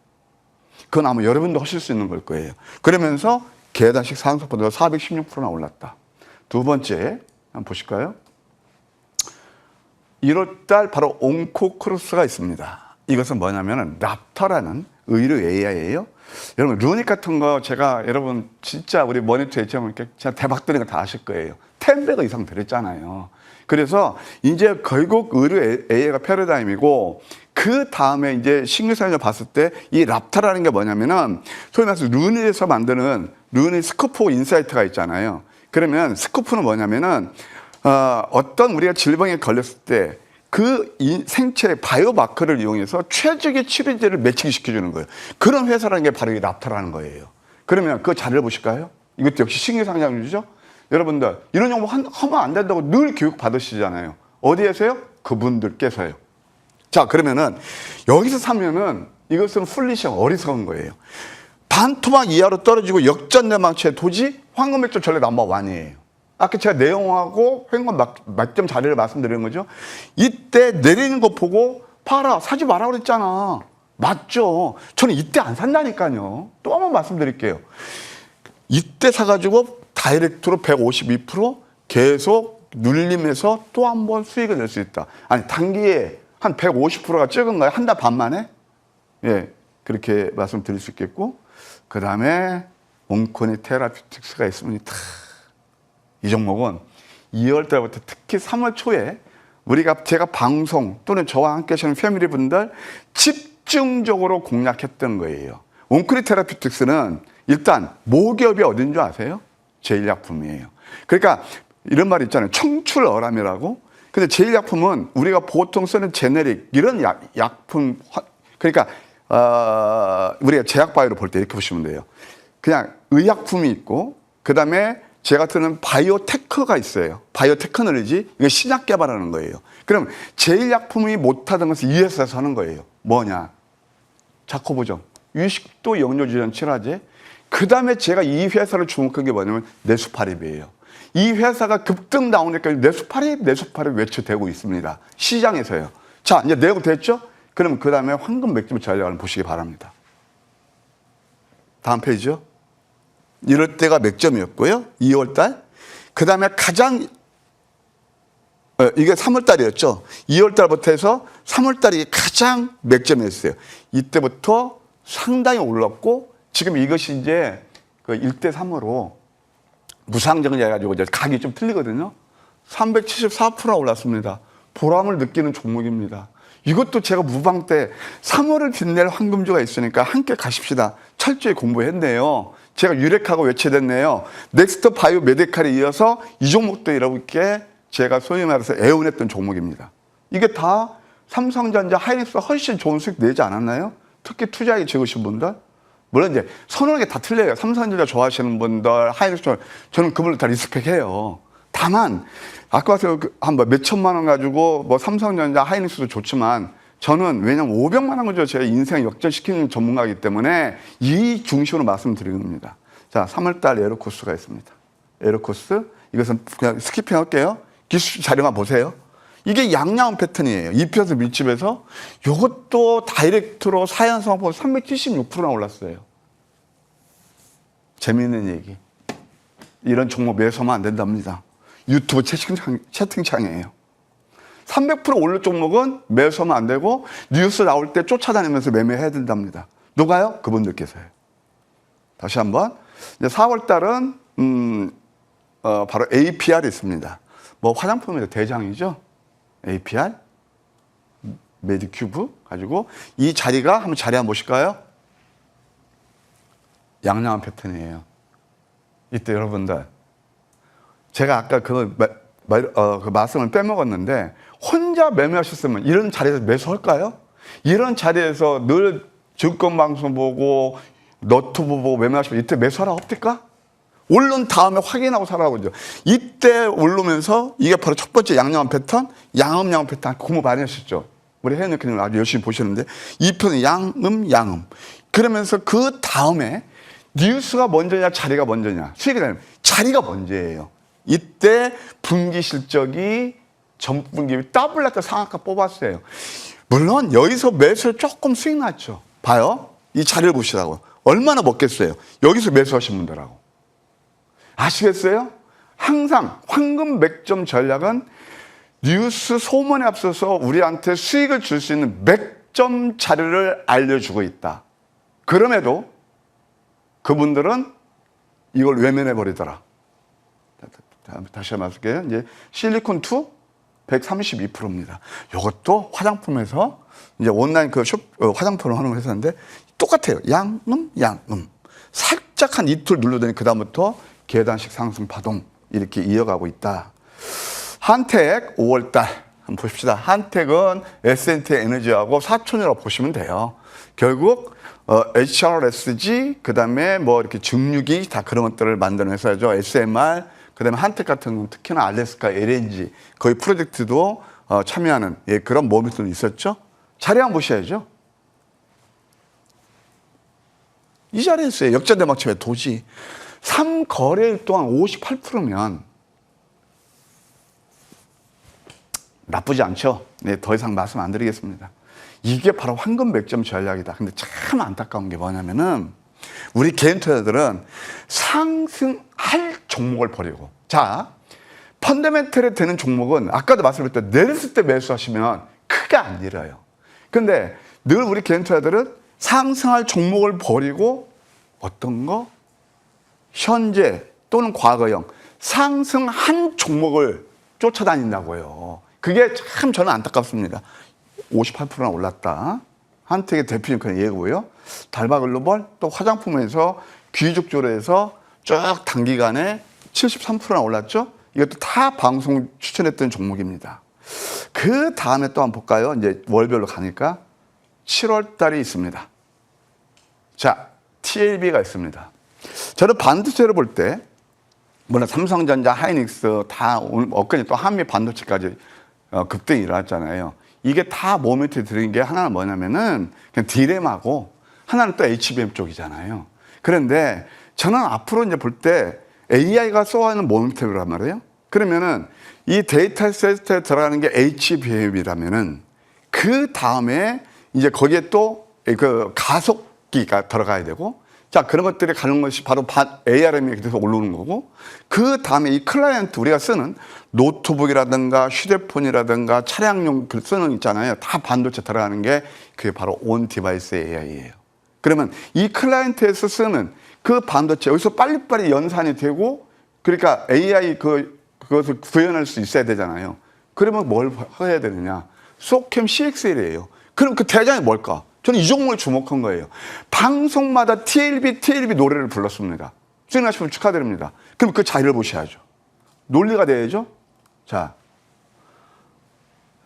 그건 아마 여러분도 하실 수 있는 걸 거예요. 그러면서 계단식 상승폭도가 416%나 올랐다. 두 번째 한번 보실까요? 1월달 바로 온코크로스가 있습니다. 이것은 뭐냐면 랍터라는 의료 AI예요. 여러분 루닉 같은 거 제가 여러분 진짜 우리 머니터 예체험 이렇게 제가 대박 드는 거 다 아실 거예요. 10배가 이상 드렸잖아요. 그래서 이제 결국 의료 AI가 패러다임이고 그 다음에 이제 신규 사용자 봤을 때 이 랍타라는 게 뭐냐면은 소위 말해서 루닉에서 만드는 루닉 스코프 인사이트가 있잖아요. 그러면 스코프는 뭐냐면은 어떤 우리가 질병에 걸렸을 때 그 생체 바이오마커를 이용해서 최적의 치료제를 매칭시켜주는 거예요. 그런 회사라는 게 바로 이 랍타라는 거예요. 그러면 그 자료를 보실까요? 이것도 역시 신규 상장주죠. 여러분들 이런 정보 하면 안 된다고 늘 교육 받으시잖아요. 어디에서요? 그분들께서요. 자, 그러면은 여기서 사면은 이것은 풀리시 어리석은 거예요. 반토막 이하로 떨어지고 역전대망치의 도지 황금 맥주 전략 넘버 1이에요. 아까 제가 내용하고 횡관 막점 자리를 말씀드리는 거죠. 이때 내리는 거 보고 팔아, 사지 마라 그랬잖아. 맞죠? 저는 이때 안 산다니까요. 또 한 번 말씀드릴게요. 이때 사가지고 다이렉트로 152% 계속 눌림해서 또 한 번 수익을 낼 수 있다. 아니, 단기에 한 150%가 적은가요? 한 달 반 만에? 예, 그렇게 말씀드릴 수 있겠고. 그 다음에 온코니 테라피틱스가 있습니다. 이 종목은 2월 달부터 특히 3월 초에 제가 방송 또는 저와 함께 하시는 패밀리 분들 집중적으로 공략했던 거예요. 온코니 테라피틱스는 일단 모기업이 어딘 줄 아세요? 제일약품이에요. 그러니까 이런 말이 있잖아요. 청출어람이라고. 근데 제일약품은 우리가 보통 쓰는 제네릭 이런 약품, 그러니까 우리가 제약바이오를 볼 때 이렇게 보시면 돼요. 그냥 의약품이 있고 그 다음에 제가 쓰는 바이오테크가 있어요. 바이오테크놀로지, 이거 신약 개발하는 거예요. 그럼 제일약품이 못하던 것을 이 회사에서 하는 거예요. 뭐냐? 자코보정, 유식도 영양주전 칠화제. 그 다음에 제가 이 회사를 주목한 게 뭐냐면 네수파립이에요. 이 회사가 급등 나오니까 네수파립 외쳐대고 있습니다. 시장에서요. 자, 이제 내용 됐죠? 그럼 그 다음에 황금 맥주 전략을 보시기 바랍니다. 다음 페이지요. 이럴 때가 맥점이었고요. 2월달. 그 다음에 이게 3월달이었죠. 2월달부터 해서 3월달이 가장 맥점이었어요. 이때부터 상당히 올랐고 지금 이것이 이제 그 1대3으로 무상증자 해가지고 이제 가격이 좀 틀리거든요. 374% 올랐습니다. 보람을 느끼는 종목입니다. 이것도 제가 무방 때 3월을 빛낼 황금주가 있으니까 함께 가십시다. 철저히 공부했네요. 제가 유력하고 외쳐댔네요. 넥스트 바이오 메디칼에 이어서 이 종목도 이렇게 제가 소위 말해서 애원했던 종목입니다. 이게 다 삼성전자, 하이닉스 훨씬 좋은 수익 내지 않았나요? 특히 투자하기 적으신 분들. 물론 이제 선호하게 다 틀려요. 삼성전자 좋아하시는 분들, 하이닉스 저는 그분들 다 리스펙해요. 다만 아까 와서 한 몇 천만 원 가지고 뭐 삼성전자, 하이닉스도 좋지만 저는 왜냐면 500만 원 가지고 제 인생 역전시키는 전문가이기 때문에 이 중심으로 말씀드리는 겁니다. 자, 3월달 에어코스가 있습니다. 에어코스 이것은 그냥 스키핑 할게요. 기술 자료만 보세요. 이게 양양원 패턴이에요. 입혀서 밀집해서 이것도 다이렉트로 4연성하고 376%나 올랐어요. 재미있는 얘기. 이런 종목 매수하면 안 된답니다. 유튜브 채팅창이에요. 300% 오를 종목은 매수하면 안 되고 뉴스 나올 때 쫓아다니면서 매매해야 된답니다. 누가요? 그분들께서요. 다시 한번. 이제 4월 달은 바로 APR이 있습니다. 뭐 화장품의 대장이죠. APR, 메디큐브 가지고 이 자리가 한번 자리 한번 보실까요? 양양한 패턴이에요. 이때 여러분들 제가 아까 그 말씀을 빼먹었는데 혼자 매매하셨으면 이런 자리에서 매수할까요? 이런 자리에서 늘 증권방송 보고 너튜브 보고 매매하시면 이때 매수하라 없을까? 오른 다음에 확인하고 사라고 그러죠. 이때 오르면서 이게 바로 첫 번째 양양한 패턴, 양음 패턴 공부 많이 하셨죠. 우리 혜연님께는 아주 열심히 보시는데 이 편은 양음. 그러면서 그 다음에 뉴스가 먼저냐 자리가 먼저냐 수익이 되면 자리가 먼저예요. 이때 분기 실적이 전분기 더블났다 상한가 뽑았어요. 물론 여기서 매수를 조금 수익 났죠. 봐요. 이 자리를 보시라고. 얼마나 먹겠어요. 여기서 매수하신 분들하고. 아시겠어요? 항상 황금 맥점 전략은 뉴스 소문에 앞서서 우리한테 수익을 줄 수 있는 맥점 자료를 알려주고 있다. 그럼에도 그분들은 이걸 외면해버리더라. 다시 말씀드릴게요. 이제 실리콘2 132%입니다. 이것도 화장품에서 이제 온라인 그 화장품을 하는 회사인데 똑같아요. 양음. 살짝 한 이틀 눌러더니 그다음부터 계단식 상승 파동 이렇게 이어가고 있다. 한택 5월달 한번 보십시다. 한택은 S&T 에너지하고 사촌이라고 보시면 돼요. 결국 HRSG 그다음에 뭐 이렇게 증류기 다 그런 것들을 만드는 회사죠. SMR 그다음에 한택 같은 건 특히나 알래스카 LNG 거의 프로젝트도 참여하는 그런 모멘텀이 있었죠. 자리 한번 보셔야죠. 이 자리였어요. 역전대막침의 도지. 3거래일 동안 58%면 나쁘지 않죠. 네, 더 이상 말씀 안 드리겠습니다. 이게 바로 황금 맥점 전략이다. 근데 참 안타까운 게 뭐냐면은 우리 개인 투자자들은 상승할 종목을 버리고 자 펀더멘털에 되는 종목은 아까도 말씀드렸던 내렸을 때 매수하시면 크게 안 잃어요. 근데 늘 우리 개인 투자자들은 상승할 종목을 버리고 어떤 거? 현재 또는 과거형 상승한 종목을 쫓아다닌다고요. 그게 참 저는 안타깝습니다. 58%나 올랐다. 한택의 대표님 그런 예고요. 달바글로벌 또 화장품에서 귀족조로에서 쭉 단기간에 73%나 올랐죠. 이것도 다 방송 추천했던 종목입니다. 그 다음에 또 한번 볼까요? 이제 월별로 가니까 7월 달이 있습니다. 자, TLB가 있습니다. 저는 반도체를 볼 때 물론 삼성전자, 하이닉스 다 오늘 엊그제 또 한미 반도체까지 급등이 일어났잖아요. 이게 다 모멘트에 들은 게 하나는 뭐냐면은 그냥 디램하고 하나는 또 HBM 쪽이잖아요. 그런데 저는 앞으로 이제 볼 때 AI가 쏘아하는 모멘트란 말이에요. 그러면은 이 데이터 센터에 들어가는 게 HBM이라면은 그 다음에 이제 거기에 또 그 가속기가 들어가야 되고 자, 그런 것들이 가는 것이 바로 ARM이 돼서 올라오는 거고 그 다음에 이 클라이언트 우리가 쓰는 노트북이라든가 휴대폰이라든가 차량용 쓰는 있잖아요. 다 반도체 들어가는 게 그게 바로 온 디바이스 AI예요. 그러면 이 클라이언트에서 쓰는 그 반도체 여기서 빨리빨리 연산이 되고 그러니까 AI 그것을 구현할 수 있어야 되잖아요. 그러면 뭘 해야 되느냐? 소캠 CXL이에요. 그럼 그 대장이 뭘까? 저는 이 종목에 주목한 거예요. 방송마다 TLB 노래를 불렀습니다. 수익나시면 축하드립니다. 그럼 그 자리를 보셔야죠. 논리가 돼야죠. 자,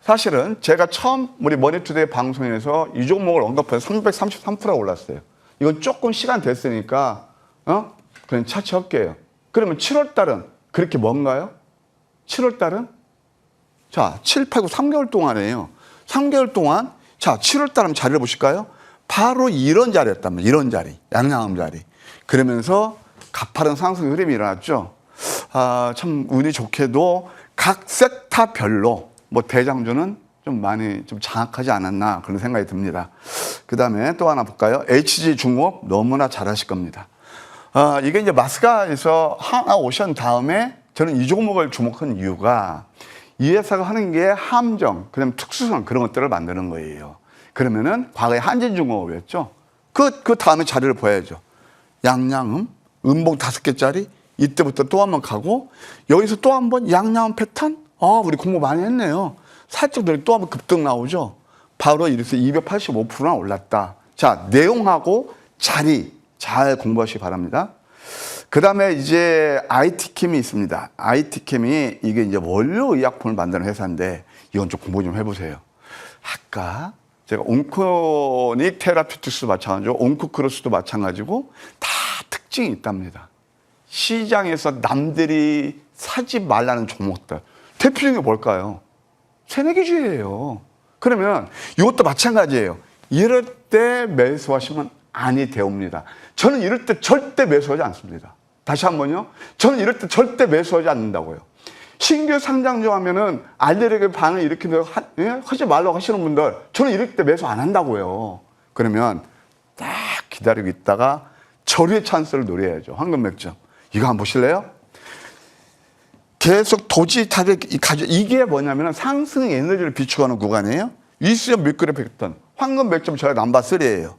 사실은 제가 처음 우리 머니투데이 방송에서 이 종목을 언급해서 333%가 올랐어요. 이건 조금 시간 됐으니까 그냥 차치할게요. 그러면 7월 달은 그렇게 뭔가요? 7월 달은 자, 7, 8, 9, 3개월 동안이에요. 3개월 동안 자, 7월 달 한번 자리를 보실까요? 바로 이런 자리였단 말이에요. 이런 자리, 양양음 자리. 그러면서 가파른 상승 흐름이 일어났죠. 아, 참 운이 좋게도 각 섹터별로 뭐 대장주는 좀 많이 좀 장악하지 않았나 그런 생각이 듭니다. 그 다음에 또 하나 볼까요? HG 중업 너무나 잘하실 겁니다. 이게 이제 마스가에서 하나 오션 다음에 저는 이 종목을 주목한 이유가 이 회사가 하는 게 함정, 그다음 특수성 그런 것들을 만드는 거예요. 그러면은 과거에 한진중공업이었죠. 그 다음에 자리를 보여야죠. 양양음, 음봉 5개짜리 이때부터 또 한 번 가고 여기서 또 한 번 양양음 패턴? 우리 공부 많이 했네요. 살짝 더 또 한 번 급등 나오죠. 바로 이래서 285%나 올랐다. 자, 내용하고 자리 잘 공부하시기 바랍니다. 그 다음에 이제 IT캠이 있습니다. IT캠이 이게 이제 원료의약품을 만드는 회사인데 이건 좀 공부 좀 해보세요. 아까 제가 온코닉 테라피틱스도 마찬가지고 온코크로스도 마찬가지고 다 특징이 있답니다. 시장에서 남들이 사지 말라는 종목들. 대표적인 게 뭘까요? 새내기주의예요. 그러면 이것도 마찬가지예요. 이럴 때 매수하시면 아니 되옵니다. 저는 이럴 때 절대 매수하지 않습니다. 다시 한번요. 저는 이럴 때 절대 매수하지 않는다고요. 신규 상장주 하면은 알레르기 반응 일으키는 하지 말라고 하시는 분들 저는 이럴 때 매수 안 한다고요. 그러면 딱 기다리고 있다가 저리의 찬스를 노려야죠. 황금 맥점. 이거 한번 보실래요? 계속 도지 타격 이게 뭐냐면 상승 에너지를 비추하는 구간이에요. 위수점 밑그래 패턴 황금 맥점 저희 넘버 3예요.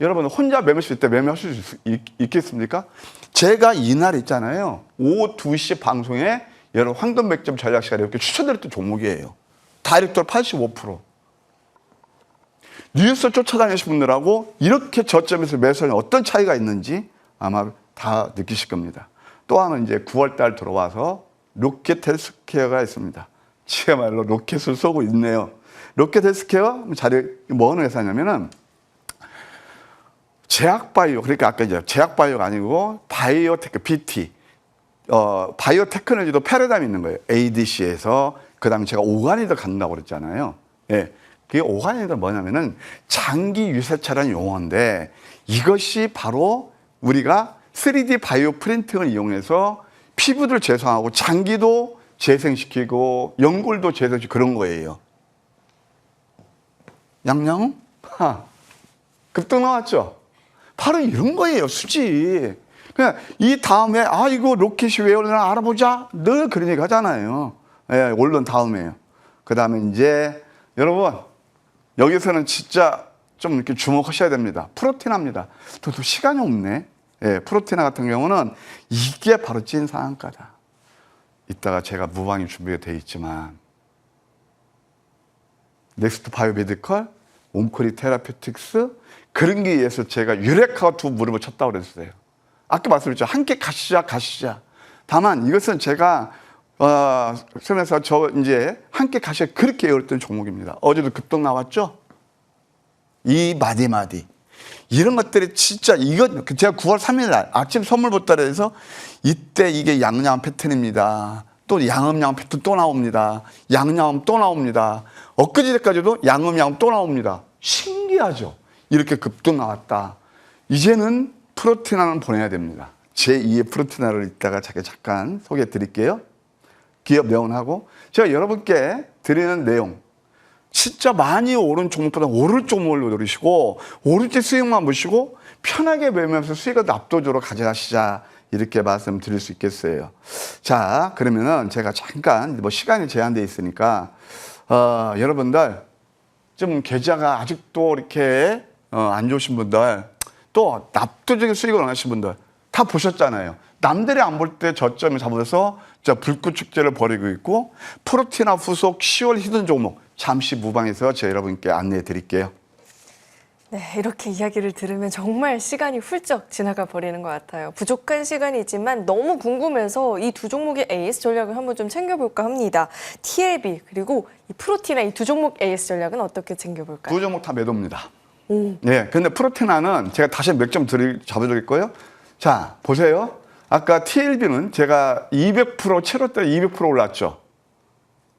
여러분 혼자 매매하실 때 매매하실 수 있겠습니까? 제가 이날 있잖아요. 오후 2시 방송에 여러분 황금 맥점 전략 시간에 이렇게 추천드렸던 종목이에요. 다이렉트로 85%. 뉴스 쫓아다니신 분들하고 이렇게 저점에서 매수하는 어떤 차이가 있는지 아마 다 느끼실 겁니다. 또 하나 이제 9월 달 들어와서 로켓 헬스케어가 있습니다. 지금말로 로켓을 쏘고 있네요. 로켓 헬스케어 자리 뭐 하는 회사냐면은 제약바이오, 그러니까 아까 이제 제약바이오가 아니고 바이오테크, BT, 바이오테크놀로지도 패러다임이 있는 거예요. ADC에서 그다음에 제가 오가니드 간다고 그랬잖아요. 예, 그게 오가니드 뭐냐면은 장기 유세차라는 용어인데 이것이 바로 우리가 3D 바이오 프린팅을 이용해서 피부를 재생하고 장기도 재생시키고 연골도 재생시키고 그런 거예요. 양양음? 급등 나왔죠? 바로 이런 거예요, 수지. 그냥 이 다음에, 이거 로켓이 왜 올라나 알아보자. 늘 그런 얘기 하잖아요. 예, 올른 다음에요. 그 다음에 이제, 여러분, 여기서는 진짜 좀 이렇게 주목하셔야 됩니다. 프로티나입니다. 또 시간이 없네. 예, 프로티나 같은 경우는 이게 바로 찐 상한가다. 이따가 제가 무방이 준비가 되어 있지만, 넥스트 바이오메디컬, 옴코리 테라피틱스, 그런 게 위해서 제가 유레카와 두 무릎을 쳤다고 그랬어요. 아까 말씀드렸죠. 함께 가시자. 다만 이것은 제가 그래서 저 이제 함께 가시자 그렇게 외웠던 종목입니다. 어제도 급등 나왔죠. 이 마디마디 이런 것들이 진짜 이건 제가 9월 3일 날 아침 선물 보따리에서 이때 이게 양양 패턴입니다. 또 양음 패턴 또 나옵니다. 양양 또 나옵니다. 엊그제까지도 양음 또 나옵니다. 신기하죠. 이렇게 급등 나왔다. 이제는 프로티나는 보내야 됩니다. 제2의 프로티나를 이따가 잠깐 소개해 드릴게요. 기업 내용하고 제가 여러분께 드리는 내용 진짜 많이 오른 종목보다 오를 종목을 노리시고 오를 때 수익만 보시고 편하게 매매하면서 수익을 압도적으로 가져가시자 이렇게 말씀드릴 수 있겠어요. 자, 그러면은 제가 잠깐 뭐 시간이 제한되어 있으니까 여러분들 좀 계좌가 아직도 이렇게 안 좋으신 분들 또 압도적인 수익을 원하시는 분들 다 보셨잖아요. 남들이 안 볼 때 저점을 잡아서 불꽃 축제를 벌이고 있고 프로티나 후속 10월 히든 종목 잠시 무방해서 제가 여러분께 안내해 드릴게요. 네, 이렇게 이야기를 들으면 정말 시간이 훌쩍 지나가 버리는 것 같아요. 부족한 시간이지만 너무 궁금해서 이 두 종목의 AS 전략을 한번 좀 챙겨볼까 합니다. TLB 그리고 이 프로티나 이 두 종목 AS 전략은 어떻게 챙겨볼까요? 두 종목 다 매도입니다. 네, 근데 프로티나는 제가 다시 몇 점 잡아드릴 거예요. 자, 보세요. 아까 TLB는 제가 200% 채로 때 200% 올랐죠.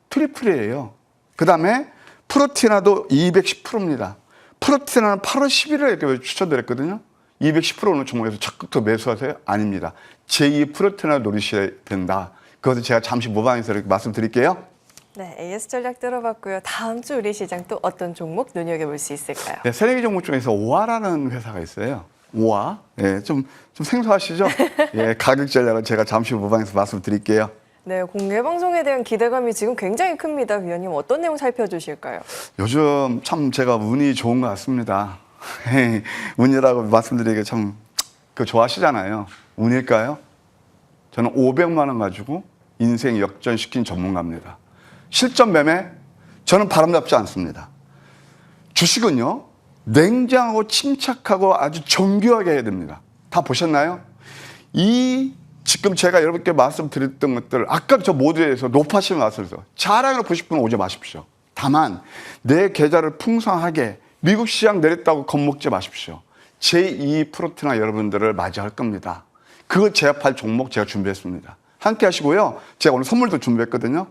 트리플이에요. 그 다음에 프로티나도 210%입니다. 프로티나는 8월 11일에 이렇게 추천드렸거든요. 210% 오는 종목에서 적극 매수하세요? 아닙니다. 제2 프로티나를 노리셔야 된다. 그것을 제가 잠시 무방해서 이렇게 말씀드릴게요. 네, AS 전략 들어봤고요. 다음 주 우리 시장 또 어떤 종목 눈여겨볼 수 있을까요? 네, 새내기 종목 중에서 오아라는 회사가 있어요. 우와, 예, 좀 생소하시죠? 예, 가격 전략은 제가 잠시 후 무방에서 말씀드릴게요. 네, 공개 방송에 대한 기대감이 지금 굉장히 큽니다. 위원님 어떤 내용 살펴주실까요? 요즘 참 제가 운이 좋은 것 같습니다. 운이라고 말씀드리기 참 좋아하시잖아요. 운일까요? 저는 500만 원 가지고 인생 역전시킨 전문가입니다. 실전 매매 저는 바람잡지 않습니다. 주식은요, 냉정하고 침착하고 아주 정교하게 해야 됩니다. 다 보셨나요? 지금 제가 여러분께 말씀드렸던 것들, 아까 저 모두에서 높아시는 말씀에서 자랑해놓고 싶은 오지 마십시오. 다만 내 계좌를 풍성하게 미국 시장 내렸다고 겁먹지 마십시오. 제2 프로트나 여러분들을 맞이할 겁니다. 그거 제압할 종목 제가 준비했습니다. 함께 하시고요. 제가 오늘 선물도 준비했거든요.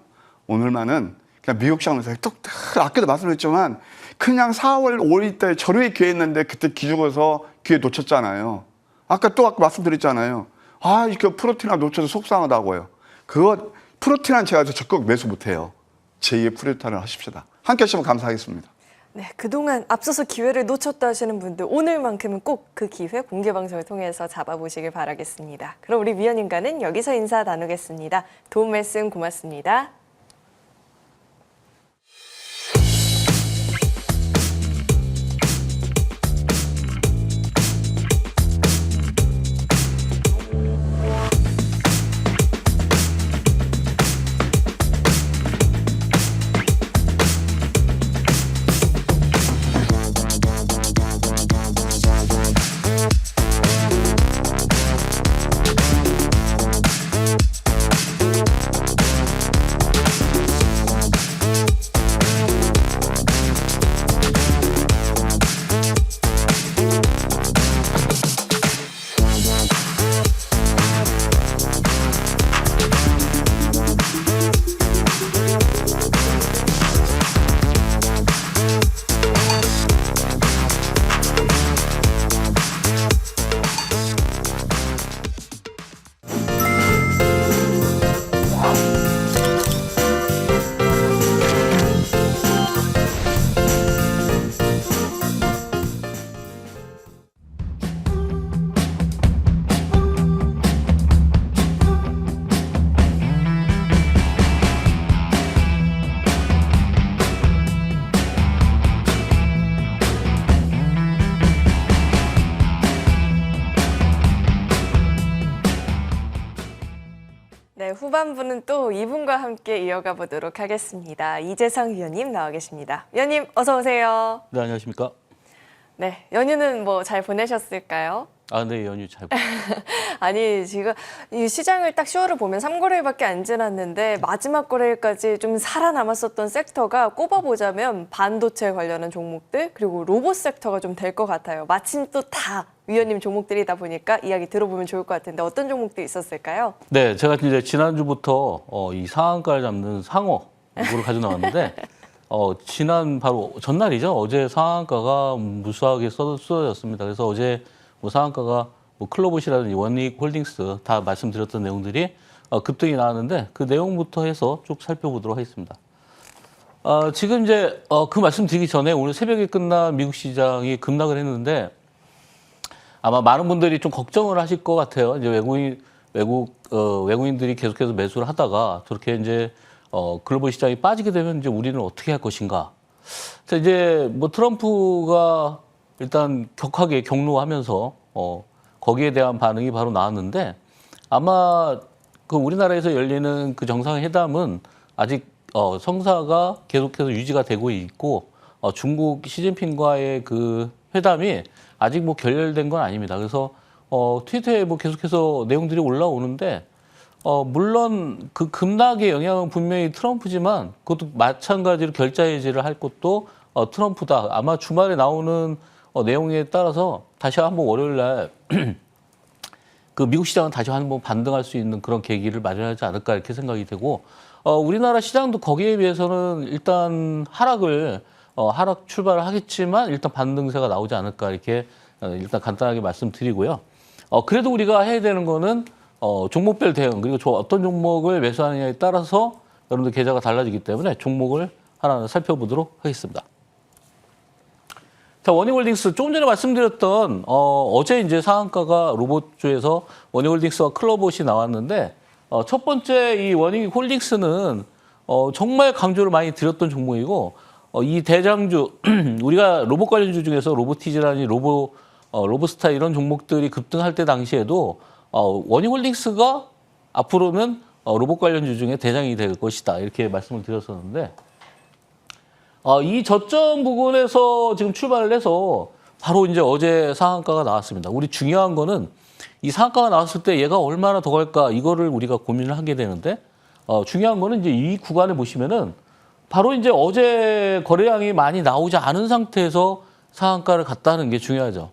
오늘만은 그냥 미국 시장에서 아까도 말씀드렸지만 그냥 4월 5일 때 절호의 기회 했는데 그때 기죽어서 기회 놓쳤잖아요. 아까 말씀드렸잖아요. 이거 프로틴 하나 놓쳐서 속상하다고요. 그거 프로틴은 제가 적극 매수 못해요. 제2의 프로틴을 하십시다. 함께 하시면 감사하겠습니다. 네, 그동안 앞서서 기회를 놓쳤다 하시는 분들 오늘만큼은 꼭 그 기회 공개 방송을 통해서 잡아보시길 바라겠습니다. 그럼 우리 위원님과는 여기서 인사 나누겠습니다. 도움 말씀 고맙습니다. 네, 후반부는 또 이분과 함께 이어가 보도록 하겠습니다. 이재상 위원님 나와 계십니다. 위원님 어서 오세요. 네, 안녕하십니까? 네, 연휴는 뭐 잘 보내셨을까요? 네, 연휴 잘 아니, 지금 이 시장을 딱 10월을 보면 3거래일밖에 안 지났는데 마지막 거래일까지 좀 살아남았었던 섹터가 꼽아보자면 반도체 관련한 종목들 그리고 로봇 섹터가 좀 될 것 같아요. 마침 또 다 위원님 종목들이다 보니까 이야기 들어보면 좋을 것 같은데 어떤 종목들이 있었을까요? 네, 제가 이제 지난주부터 이 상한가를 잡는 상어 이거를 가져 나왔는데 지난 바로 전날이죠. 어제 상한가가 무수하게 쏟아졌습니다. 그래서 어제 뭐 상한가가 뭐 클로봇이라든지 원익 홀딩스 다 말씀드렸던 내용들이 급등이 나왔는데 그 내용부터 해서 쭉 살펴보도록 하겠습니다. 지금 이제 그 말씀드리기 전에 오늘 새벽에 끝난 미국 시장이 급락을 했는데 아마 많은 분들이 좀 걱정을 하실 것 같아요. 이제 외국인들이 계속해서 매수를 하다가 저렇게 이제 글로벌 시장이 빠지게 되면 이제 우리는 어떻게 할 것인가. 그래서 이제 뭐 트럼프가 일단 격하게 경로하면서 거기에 대한 반응이 바로 나왔는데 아마 그 우리나라에서 열리는 그 정상회담은 아직 성사가 계속해서 유지가 되고 있고 중국 시진핑과의 그 회담이 아직 뭐 결렬된 건 아닙니다. 그래서 트위터에 뭐 계속해서 내용들이 올라오는데 물론 그 급락의 영향은 분명히 트럼프지만 그것도 마찬가지로 결자 해지를 할 것도 트럼프다. 아마 주말에 나오는 내용에 따라서 다시 한번 월요일 날 그 미국 시장은 다시 한번 반등할 수 있는 그런 계기를 마련하지 않을까 이렇게 생각이 되고 우리나라 시장도 거기에 비해서는 일단 하락 출발을 하겠지만 일단 반등세가 나오지 않을까 이렇게 일단 간단하게 말씀드리고요. 그래도 우리가 해야 되는 거는 종목별 대응 그리고 어떤 종목을 매수하느냐에 따라서 여러분들 계좌가 달라지기 때문에 종목을 하나 살펴보도록 하겠습니다. 자, 워닝홀딩스 조금 전에 말씀드렸던 어제 이제 상한가가 로봇주에서 워닝홀딩스와 클로봇이 나왔는데 첫 번째 이 워닝홀딩스는 정말 강조를 많이 드렸던 종목이고 이 대장주 우리가 로봇 관련주 중에서 로보티즈라니 로보스타 이런 종목들이 급등할 때 당시에도 워닝홀딩스가 앞으로는 로봇 관련주 중에 대장이 될 것이다 이렇게 말씀을 드렸었는데 이 저점 부근에서 지금 출발을 해서 바로 이제 어제 상한가가 나왔습니다. 우리 중요한 거는 이 상한가가 나왔을 때 얘가 얼마나 더 갈까 이거를 우리가 고민을 하게 되는데 중요한 거는 이제 이 구간에 보시면은 바로 이제 어제 거래량이 많이 나오지 않은 상태에서 상한가를 갔다는 게 중요하죠.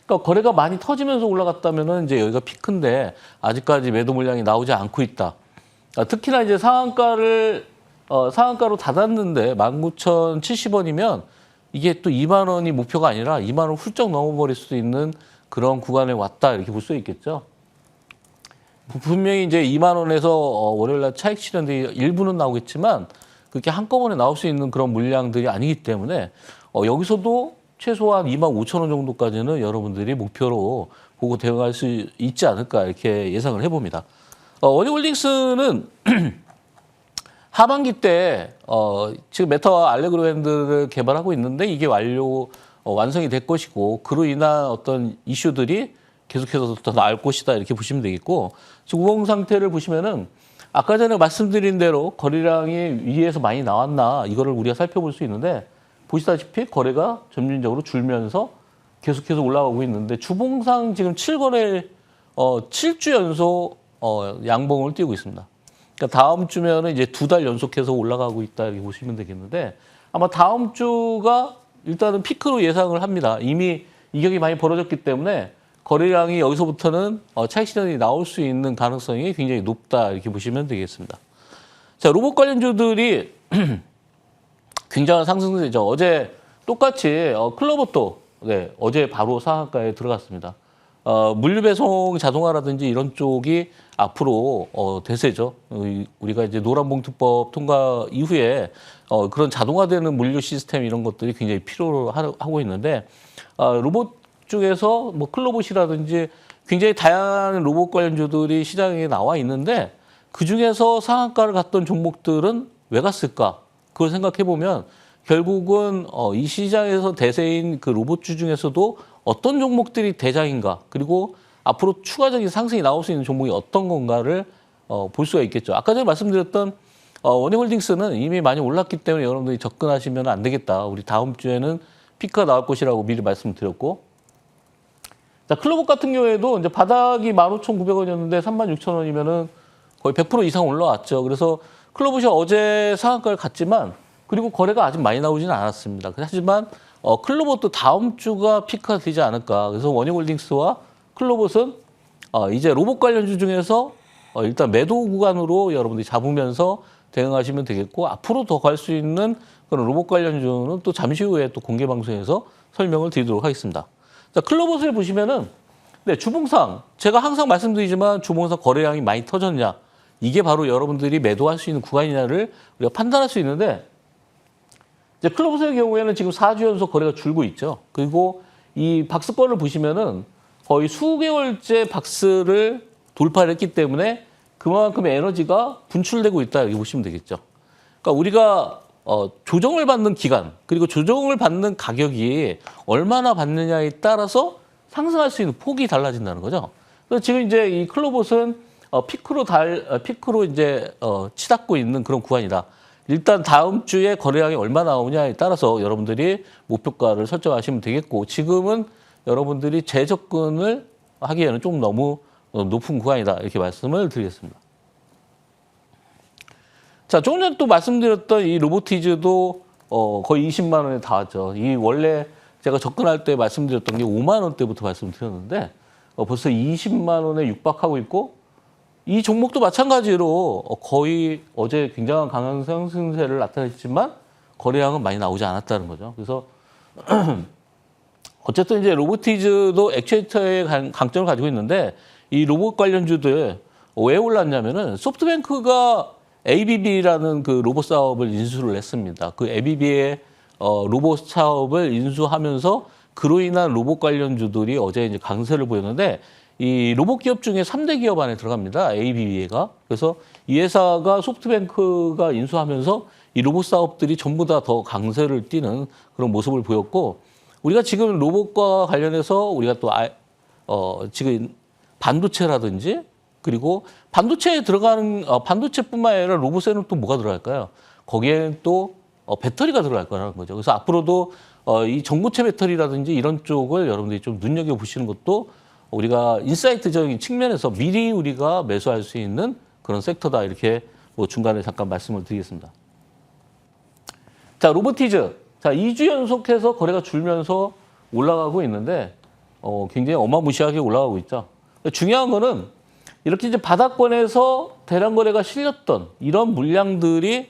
그러니까 거래가 많이 터지면서 올라갔다면은 이제 여기가 피크인데 아직까지 매도 물량이 나오지 않고 있다. 특히나 이제 상한가로 닫았는데 19,070원이면 이게 또 2만 원이 목표가 아니라 2만 원 훌쩍 넘어버릴 수도 있는 그런 구간에 왔다 이렇게 볼 수 있겠죠. 분명히 이제 2만 원에서 월요일날 차익 실현들이 일부는 나오겠지만 그렇게 한꺼번에 나올 수 있는 그런 물량들이 아니기 때문에 여기서도 최소한 2만 5천 원 정도까지는 여러분들이 목표로 보고 대응할 수 있지 않을까 이렇게 예상을 해봅니다. 워닝홀딩스는 하반기 때 지금 메타와 알레그로랜드를 개발하고 있는데 이게 완성이 될 것이고 그로 인한 어떤 이슈들이 계속해서 더 나을 것이다 이렇게 보시면 되겠고 지금 우봉 상태를 보시면은 아까 전에 말씀드린 대로 거래량이 위에서 많이 나왔나 이거를 우리가 살펴볼 수 있는데 보시다시피 거래가 점진적으로 줄면서 계속해서 올라가고 있는데 주봉상 지금 7주 연속 양봉을 띄우고 있습니다. 그러니까 다음 주면은 이제 2달 연속해서 올라가고 있다 이렇게 보시면 되겠는데 아마 다음 주가 일단은 피크로 예상을 합니다. 이미 이격이 많이 벌어졌기 때문에 거래량이 여기서부터는 차익 실현이 나올 수 있는 가능성이 굉장히 높다 이렇게 보시면 되겠습니다. 자, 로봇 관련주들이 굉장한 상승세죠. 어제 똑같이 클로버도 어제 바로 상한가에 들어갔습니다. 물류배송 자동화라든지 이런 쪽이 앞으로 대세죠. 우리가 이제 노란봉투법 통과 이후에 그런 자동화되는 물류 시스템 이런 것들이 굉장히 필요로 하고 있는데 로봇 중에서 뭐 클로봇이라든지 굉장히 다양한 로봇 관련주들이 시장에 나와 있는데 그 중에서 상한가를 갔던 종목들은 왜 갔을까? 그걸 생각해 보면 결국은 이 시장에서 대세인 그 로봇주 중에서도 어떤 종목들이 대장인가 그리고 앞으로 추가적인 상승이 나올 수 있는 종목이 어떤 건가를 볼 수가 있겠죠. 아까 전에 말씀드렸던 워닝홀딩스는 이미 많이 올랐기 때문에 여러분들이 접근하시면 안 되겠다. 우리 다음 주에는 피크가 나올 것이라고 미리 말씀드렸고 자, 클로봇 같은 경우에도 이제 바닥이 15,900원이었는데 36,000원이면은 거의 100% 이상 올라왔죠. 그래서 클로봇이 어제 상한가를 갔지만 그리고 거래가 아직 많이 나오지는 않았습니다. 하지만 클로봇도 다음 주가 피크가 되지 않을까. 그래서 워닝홀딩스와 클로봇은 이제 로봇 관련주 중에서 일단 매도 구간으로 여러분들이 잡으면서 대응하시면 되겠고 앞으로 더 갈 수 있는 그런 로봇 관련주는 또 잠시 후에 또 공개 방송에서 설명을 드리도록 하겠습니다. 자, 클로봇을 보시면은 주봉상 제가 항상 말씀드리지만 주봉상 거래량이 많이 터졌냐 이게 바로 여러분들이 매도할 수 있는 구간이냐를 우리가 판단할 수 있는데 이제 클로봇의 경우에는 지금 4주 연속 거래가 줄고 있죠. 그리고 이 박스권을 보시면은 거의 수개월째 박스를 돌파를 했기 때문에 그만큼의 에너지가 분출되고 있다 이렇게 보시면 되겠죠. 그러니까 우리가 조정을 받는 기간 그리고 조정을 받는 가격이 얼마나 받느냐에 따라서 상승할 수 있는 폭이 달라진다는 거죠. 그래서 지금 이제 이 클로봇은 피크로 이제 치닫고 있는 그런 구간이다. 일단 다음 주에 거래량이 얼마나 나오냐에 따라서 여러분들이 목표가를 설정하시면 되겠고 지금은 여러분들이 재접근을 하기에는 좀 너무 높은 구간이다 이렇게 말씀을 드리겠습니다. 자, 조금 전에 또 말씀드렸던 이 로보티즈도 거의 20만 원에 닿았죠. 이 원래 제가 접근할 때 말씀드렸던 게 5만 원대부터 말씀드렸는데 벌써 20만 원에 육박하고 있고 이 종목도 마찬가지로 거의 어제 굉장한 강한 상승세를 나타냈지만 거래량은 많이 나오지 않았다는 거죠. 그래서 어쨌든 이제 로보티즈도 액추에이터의 강점을 가지고 있는데 이 로봇 관련주들 왜 올랐냐면은 소프트뱅크가 ABB라는 그 로봇 사업을 인수를 했습니다. 그 ABB의 로봇 사업을 인수하면서 그로 인한 로봇 관련주들이 어제 이제 강세를 보였는데 이 로봇 기업 중에 3대 기업 안에 들어갑니다. ABB가. 그래서 이 회사가 소프트뱅크가 인수하면서 이 로봇 사업들이 전부 다 더 강세를 띠는 그런 모습을 보였고 우리가 지금 로봇과 관련해서 우리가 또 지금 반도체라든지 그리고 반도체에 들어가는 반도체뿐만 아니라 로봇에는 또 뭐가 들어갈까요? 거기에는 또 배터리가 들어갈 거라는 거죠. 그래서 앞으로도 이 전고체 배터리라든지 이런 쪽을 여러분들이 좀 눈여겨 보시는 것도 우리가 인사이트적인 측면에서 미리 우리가 매수할 수 있는 그런 섹터다 이렇게 뭐 중간에 잠깐 말씀을 드리겠습니다. 자, 로보티즈. 자, 2주 연속해서 거래가 줄면서 올라가고 있는데 굉장히 어마무시하게 올라가고 있죠. 중요한 거는 이렇게 이제 바닥권에서 대량 거래가 실렸던 이런 물량들이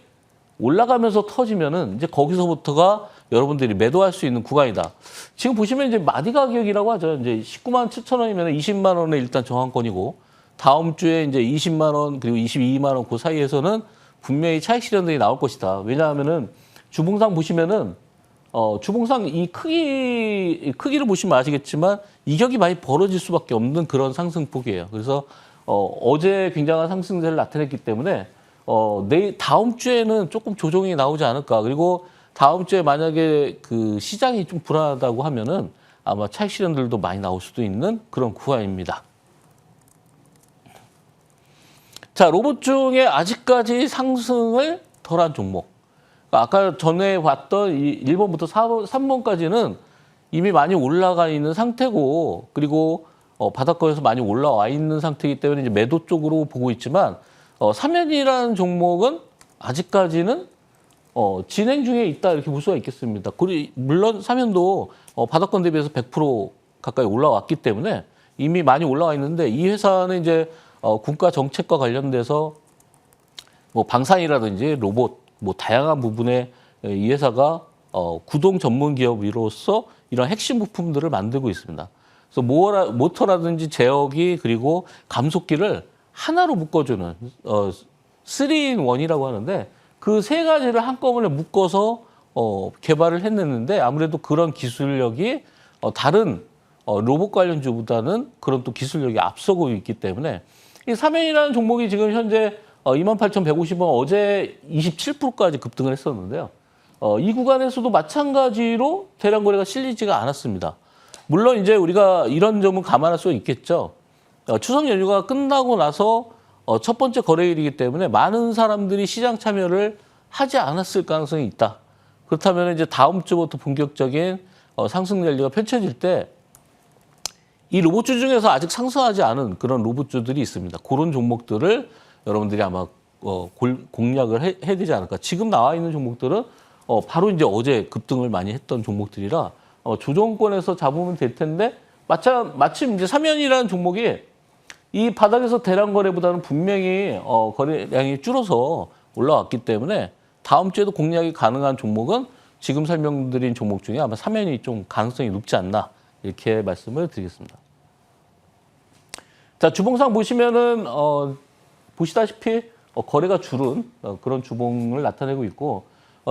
올라가면서 터지면은 이제 거기서부터가 여러분들이 매도할 수 있는 구간이다. 지금 보시면 이제 마디 가격이라고 하죠. 이제 19만 7천 원이면 20만 원에 일단 저항권이고 다음 주에 이제 20만 원 그리고 22만 원 그 사이에서는 분명히 차익 실현들이 나올 것이다. 왜냐하면은 주봉상 보시면은 주봉상 이 크기를 보시면 아시겠지만 이격이 많이 벌어질 수밖에 없는 그런 상승폭이에요. 그래서 어제 굉장한 상승세를 나타냈기 때문에 다음 주에는 조금 조정이 나오지 않을까. 그리고 다음 주에 만약에 그 시장이 좀 불안하다고 하면은 아마 차익 실현들도 많이 나올 수도 있는 그런 구간입니다. 자, 로봇 중에 아직까지 상승을 덜한 종목. 아까 전에 봤던 1번부터 3번까지는 이미 많이 올라가 있는 상태고 그리고 바닥권에서 많이 올라와 있는 상태이기 때문에 이제 매도 쪽으로 보고 있지만 삼연이라는 종목은 아직까지는 진행 중에 있다 이렇게 볼 수가 있겠습니다. 물론 삼연도 바닥권 대비해서 100% 가까이 올라왔기 때문에 이미 많이 올라와 있는데 이 회사는 이제 국가 정책과 관련돼서 뭐 방산이라든지 로봇 뭐 다양한 부분에 이 회사가 구동 전문 기업으로서 이런 핵심 부품들을 만들고 있습니다. 그래서 모터라든지 제어기 그리고 감속기를 하나로 묶어주는 3-in-1이라고 하는데 그 세 가지를 한꺼번에 묶어서 개발을 해냈는데 아무래도 그런 기술력이 다른 로봇 관련주보다는 그런 또 기술력이 앞서고 있기 때문에 이 삼연이라는 종목이 지금 현재 28,150원 어제 27%까지 급등을 했었는데요. 이 구간에서도 마찬가지로 대량 거래가 실리지가 않았습니다. 물론 이제 우리가 이런 점은 감안할 수 있겠죠. 추석 연휴가 끝나고 나서 첫 번째 거래일이기 때문에 많은 사람들이 시장 참여를 하지 않았을 가능성이 있다. 그렇다면 이제 다음 주부터 본격적인 상승 랠리가 펼쳐질 때 이 로봇주 중에서 아직 상승하지 않은 그런 로봇주들이 있습니다. 그런 종목들을 여러분들이 아마 공략을 해야 되지 않을까. 지금 나와 있는 종목들은 바로 이제 어제 급등을 많이 했던 종목들이라 조정권에서 잡으면 될 텐데 마침 이제 삼연이라는 종목이 이 바닥에서 대량 거래보다는 분명히 거래량이 줄어서 올라왔기 때문에 다음 주에도 공략이 가능한 종목은 지금 설명드린 종목 중에 아마 삼연이 좀 가능성이 높지 않나 이렇게 말씀을 드리겠습니다. 자, 주봉상 보시면은 보시다시피 거래가 줄은 그런 주봉을 나타내고 있고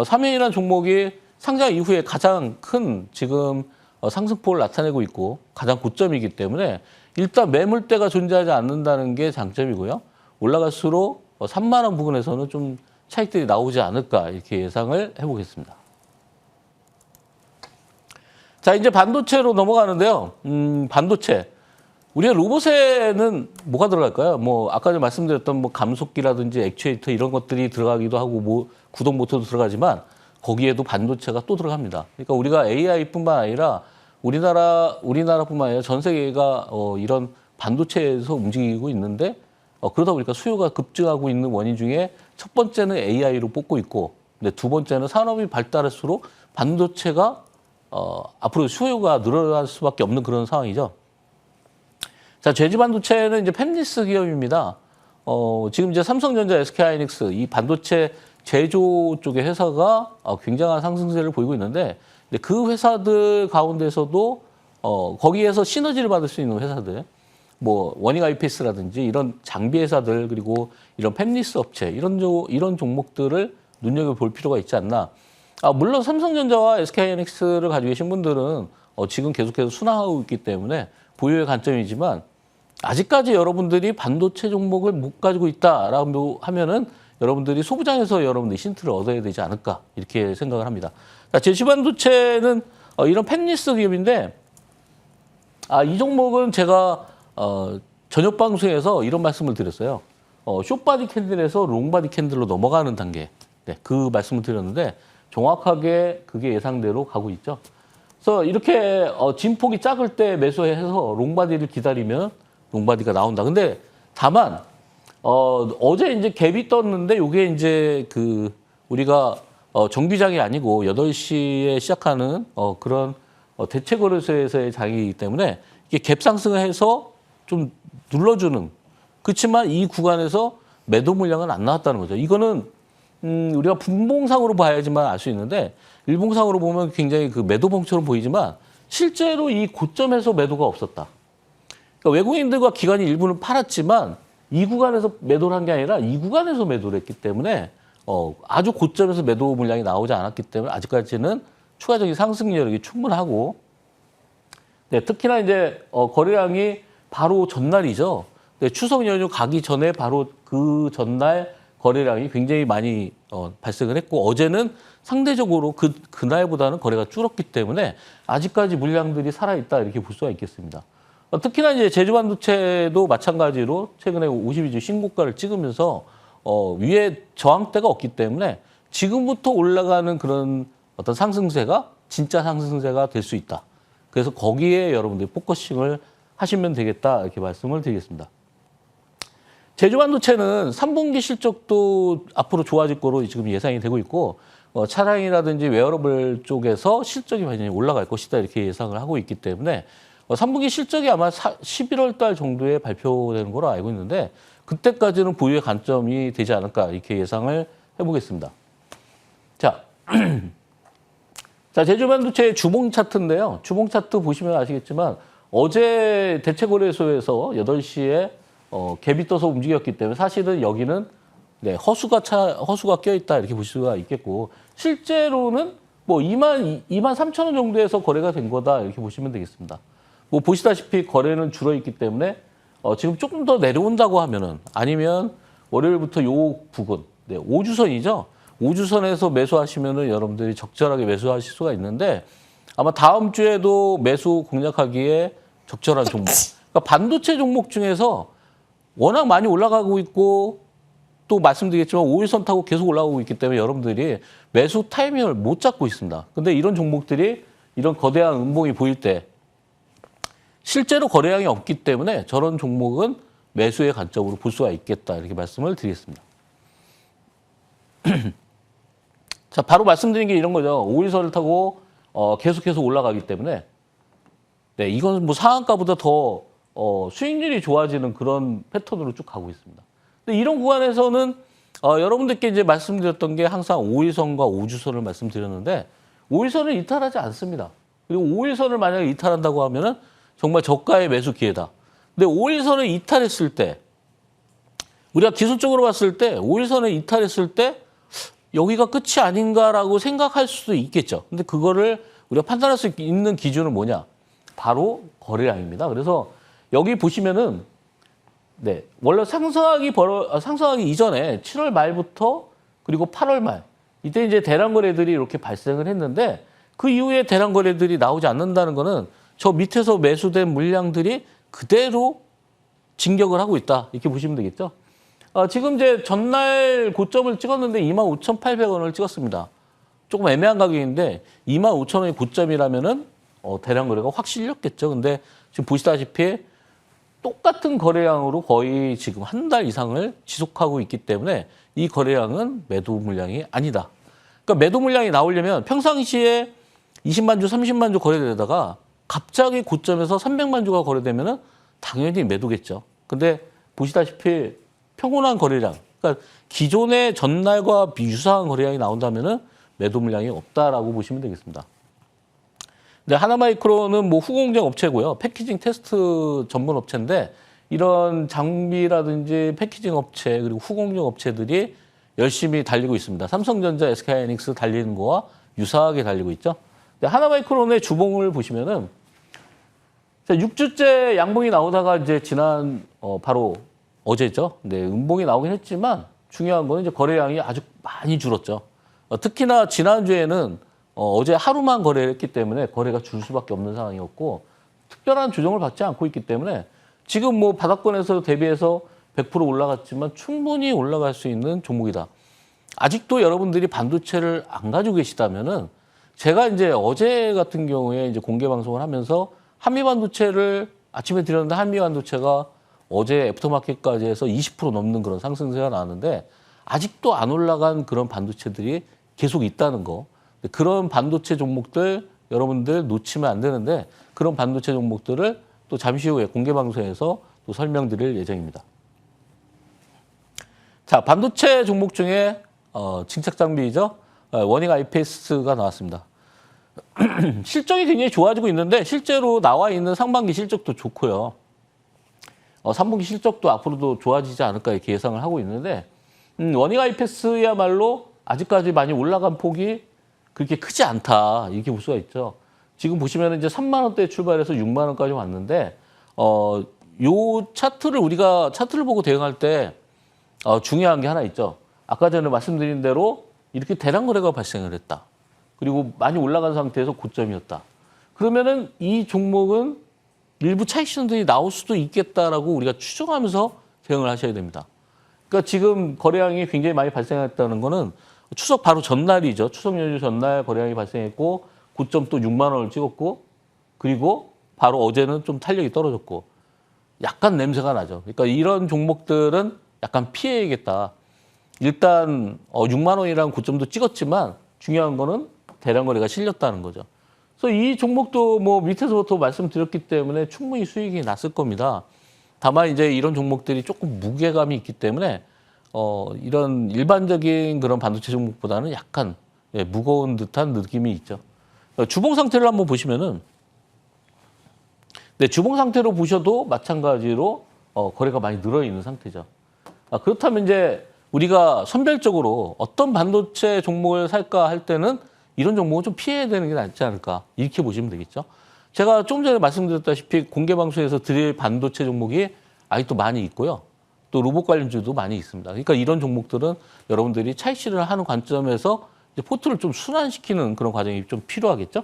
삼연이라는 종목이 상장 이후에 가장 큰 지금 상승폭을 나타내고 있고 가장 고점이기 때문에 일단 매물대가 존재하지 않는다는 게 장점이고요. 올라갈수록 3만 원 부근에서는 좀 차익들이 나오지 않을까 이렇게 예상을 해보겠습니다. 자, 이제 반도체로 넘어가는데요. 반도체. 우리가 로봇에는 뭐가 들어갈까요? 뭐 아까 전에 말씀드렸던 뭐 감속기라든지 액추에이터 이런 것들이 들어가기도 하고 뭐 구동 모터도 들어가지만 거기에도 반도체가 또 들어갑니다. 그러니까 우리가 AI뿐만 아니라 우리나라뿐만 아니라 전 세계가 이런 반도체에서 움직이고 있는데 그러다 보니까 수요가 급증하고 있는 원인 중에 첫 번째는 AI로 뽑고 있고 근데 두 번째는 산업이 발달할수록 반도체가 앞으로 수요가 늘어날 수밖에 없는 그런 상황이죠. 자, 제지 반도체는 이제 팹리스 기업입니다. 지금 이제 삼성전자, SK하이닉스 이 반도체 제조 쪽의 회사가 굉장한 상승세를 보이고 있는데 근데 그 회사들 가운데서도 거기에서 시너지를 받을 수 있는 회사들 뭐 워닝 IPS라든지 이런 장비 회사들 그리고 이런 팹리스 업체 이런 종목들을 눈여겨볼 필요가 있지 않나. 물론 삼성전자와 SK하이닉스를 가지고 계신 분들은 지금 계속해서 순항하고 있기 때문에 보유의 관점이지만 아직까지 여러분들이 반도체 종목을 못 가지고 있다라고 하면은 여러분들이 소부장에서 여러분들이 힌트를 얻어야 되지 않을까 이렇게 생각을 합니다. 제시반도체는 이런 펜리스 기업인데 이 종목은 제가 저녁 방송에서 이런 말씀을 드렸어요. 숏바디 캔들에서 롱바디 캔들로 넘어가는 단계. 네, 그 말씀을 드렸는데 정확하게 그게 예상대로 가고 있죠. 그래서 이렇게 진폭이 작을 때 매수해서 롱바디를 기다리면 롱바디가 나온다. 근데 다만 어제 이제 갭이 떴는데 이게 이제 우리가 정규장이 아니고 8시에 시작하는 그런 대체 거래소에서의 장이기 때문에 이게 갭 상승을 해서 좀 눌러주는. 그렇지만 이 구간에서 매도 물량은 안 나왔다는 거죠. 이거는 우리가 분봉상으로 봐야지만 알 수 있는데 일봉상으로 보면 굉장히 매도봉처럼 보이지만 실제로 이 고점에서 매도가 없었다. 그러니까 외국인들과 기관이 일부는 팔았지만 이 구간에서 매도를 한 게 아니라 이 구간에서 매도를 했기 때문에 아주 고점에서 매도 물량이 나오지 않았기 때문에 아직까지는 추가적인 상승 여력이 충분하고 네, 특히나 이제 거래량이 바로 전날이죠. 네, 추석 연휴 가기 전에 바로 그 전날 거래량이 굉장히 많이 발생을 했고 어제는 상대적으로 그날보다는 거래가 줄었기 때문에 아직까지 물량들이 살아있다 이렇게 볼 수가 있겠습니다. 특히나 이제 제주반도체도 마찬가지로 최근에 52주 신고가를 찍으면서 위에 저항대가 없기 때문에 지금부터 올라가는 그런 어떤 상승세가 진짜 상승세가 될 수 있다. 그래서 거기에 여러분들이 포커싱을 하시면 되겠다 이렇게 말씀을 드리겠습니다. 제주반도체는 3분기 실적도 앞으로 좋아질 거로 지금 예상이 되고 있고 차량이라든지 웨어러블 쪽에서 실적이 많이 올라갈 것이다 이렇게 예상을 하고 있기 때문에 3분기 실적이 아마 11월 달 정도에 발표되는 걸로 알고 있는데 그때까지는 보유의 관점이 되지 않을까 이렇게 예상을 해보겠습니다. 자, 제주반도체의 주봉 차트인데요. 주봉 차트 보시면 아시겠지만 어제 대체거래소에서 8시에 갭이 떠서 움직였기 때문에 사실은 여기는 네, 허수가 껴있다 이렇게 볼 수가 있겠고 실제로는 뭐 23,000원 정도에서 거래가 된 거다 이렇게 보시면 되겠습니다. 뭐 보시다시피 거래는 줄어있기 때문에 지금 조금 더 내려온다고 하면은 아니면 월요일부터 요 부근, 네, 5주선이죠. 5주선에서 매수하시면은 여러분들이 적절하게 매수하실 수가 있는데 아마 다음 주에도 매수 공략하기에 적절한 종목. 그러니까 반도체 종목 중에서 워낙 많이 올라가고 있고 또 말씀드리겠지만 5일선 타고 계속 올라가고 있기 때문에 여러분들이 매수 타이밍을 못 잡고 있습니다. 근데 이런 종목들이 이런 거대한 음봉이 보일 때 실제로 거래량이 없기 때문에 저런 종목은 매수의 관점으로 볼 수가 있겠다 이렇게 말씀을 드리겠습니다. 자, 바로 말씀드린 게 이런 거죠. 5일선을 타고 계속해서 올라가기 때문에 네, 이건 뭐 상한가보다 더 수익률이 좋아지는 그런 패턴으로 쭉 가고 있습니다. 근데 이런 구간에서는 여러분들께 이제 말씀드렸던 게 항상 5일선과 5주선을 말씀드렸는데 5일선을 이탈하지 않습니다. 그리고 5일선을 만약에 이탈한다고 하면은 정말 저가의 매수 기회다. 근데 5일선을 이탈했을 때 우리가 기술적으로 봤을 때 5일선을 이탈했을 때 여기가 끝이 아닌가라고 생각할 수도 있겠죠. 근데 그거를 우리가 판단할 수 있는 기준은 뭐냐? 바로 거래량입니다. 그래서 여기 보시면은 네, 원래 상승하기 이전에 7월 말부터 그리고 8월 말 이때 이제 대량 거래들이 이렇게 발생을 했는데 그 이후에 대량 거래들이 나오지 않는다는 거는 저 밑에서 매수된 물량들이 그대로 진격을 하고 있다 이렇게 보시면 되겠죠. 지금 이제 전날 고점을 찍었는데 25,800원을 찍었습니다. 조금 애매한 가격인데 25,000원이 고점이라면은 대량 거래가 확 실렸겠죠. 근데 지금 보시다시피 똑같은 거래량으로 거의 지금 한 달 이상을 지속하고 있기 때문에 이 거래량은 매도 물량이 아니다. 그러니까 매도 물량이 나오려면 평상시에 20만 주, 30만 주 거래되다가 갑자기 고점에서 300만 주가 거래되면은 당연히 매도겠죠. 근데 보시다시피 평온한 거래량, 그러니까 기존의 전날과 유사한 거래량이 나온다면은 매도 물량이 없다라고 보시면 되겠습니다. 근데 하나마이크로는 뭐 후공정 업체고요. 패키징 테스트 전문 업체인데 이런 장비라든지 패키징 업체 그리고 후공정 업체들이 열심히 달리고 있습니다. 삼성전자, SK하이닉스 달리는 거와 유사하게 달리고 있죠. 하나마이크론의 주봉을 보시면은 6주째 양봉이 나오다가 이제 지난 바로 어제죠. 네, 음봉이 나오긴 했지만 중요한 거는 이제 거래량이 아주 많이 줄었죠. 특히나 지난주에는 어제 하루만 거래를 했기 때문에 거래가 줄 수밖에 없는 상황이었고 특별한 조정을 받지 않고 있기 때문에 지금 뭐 바닥권에서 대비해서 100% 올라갔지만 충분히 올라갈 수 있는 종목이다. 아직도 여러분들이 반도체를 안 가지고 계시다면은 제가 이제 어제 같은 경우에 이제 공개 방송을 하면서 한미 반도체를 아침에 드렸는데 한미 반도체가 어제 애프터마켓까지 해서 20% 넘는 그런 상승세가 나왔는데 아직도 안 올라간 그런 반도체들이 계속 있다는 거. 그런 반도체 종목들 여러분들 놓치면 안 되는데 그런 반도체 종목들을 또 잠시 후에 공개 방송에서 또 설명드릴 예정입니다. 자, 반도체 종목 중에 증착 장비죠. 워닝 IPS가 나왔습니다. 실적이 굉장히 좋아지고 있는데 실제로 나와 있는 상반기 실적도 좋고요. 3분기 실적도 앞으로도 좋아지지 않을까 이렇게 예상을 하고 있는데 워닝 IPS야말로 아직까지 많이 올라간 폭이 그렇게 크지 않다 이렇게 볼 수가 있죠. 지금 보시면 이제 3만 원대에 출발해서 6만 원까지 왔는데 요 차트를 우리가 차트를 보고 대응할 때 중요한 게 하나 있죠. 아까 전에 말씀드린 대로 이렇게 대량 거래가 발생을 했다. 그리고 많이 올라간 상태에서 고점이었다. 그러면은 이 종목은 일부 차익 신호들이 나올 수도 있겠다라고 우리가 추정하면서 대응을 하셔야 됩니다. 그러니까 지금 거래량이 굉장히 많이 발생했다는 거는 추석 바로 전날이죠. 추석 연휴 전날 거래량이 발생했고 고점 또 6만 원을 찍었고 그리고 바로 어제는 좀 탄력이 떨어졌고 약간 냄새가 나죠. 그러니까 이런 종목들은 약간 피해야겠다. 일단 6만 원이라는 고점도 찍었지만 중요한 거는 대량 거래가 실렸다는 거죠. 그래서 이 종목도 뭐 밑에서부터 말씀드렸기 때문에 충분히 수익이 났을 겁니다. 다만 이제 이런 종목들이 조금 무게감이 있기 때문에 이런 일반적인 그런 반도체 종목보다는 약간 무거운 듯한 느낌이 있죠. 주봉 상태를 한번 보시면은 네, 주봉 상태로 보셔도 마찬가지로 거래가 많이 늘어 있는 상태죠. 그렇다면 이제 우리가 선별적으로 어떤 반도체 종목을 살까 할 때는 이런 종목은 좀 피해야 되는 게 낫지 않을까 이렇게 보시면 되겠죠. 제가 좀 전에 말씀드렸다시피 공개 방송에서 드릴 반도체 종목이 아직도 많이 있고요. 또 로봇 관련주도 많이 있습니다. 그러니까 이런 종목들은 여러분들이 차익 실현을 하는 관점에서 이제 포트를 좀 순환시키는 그런 과정이 좀 필요하겠죠.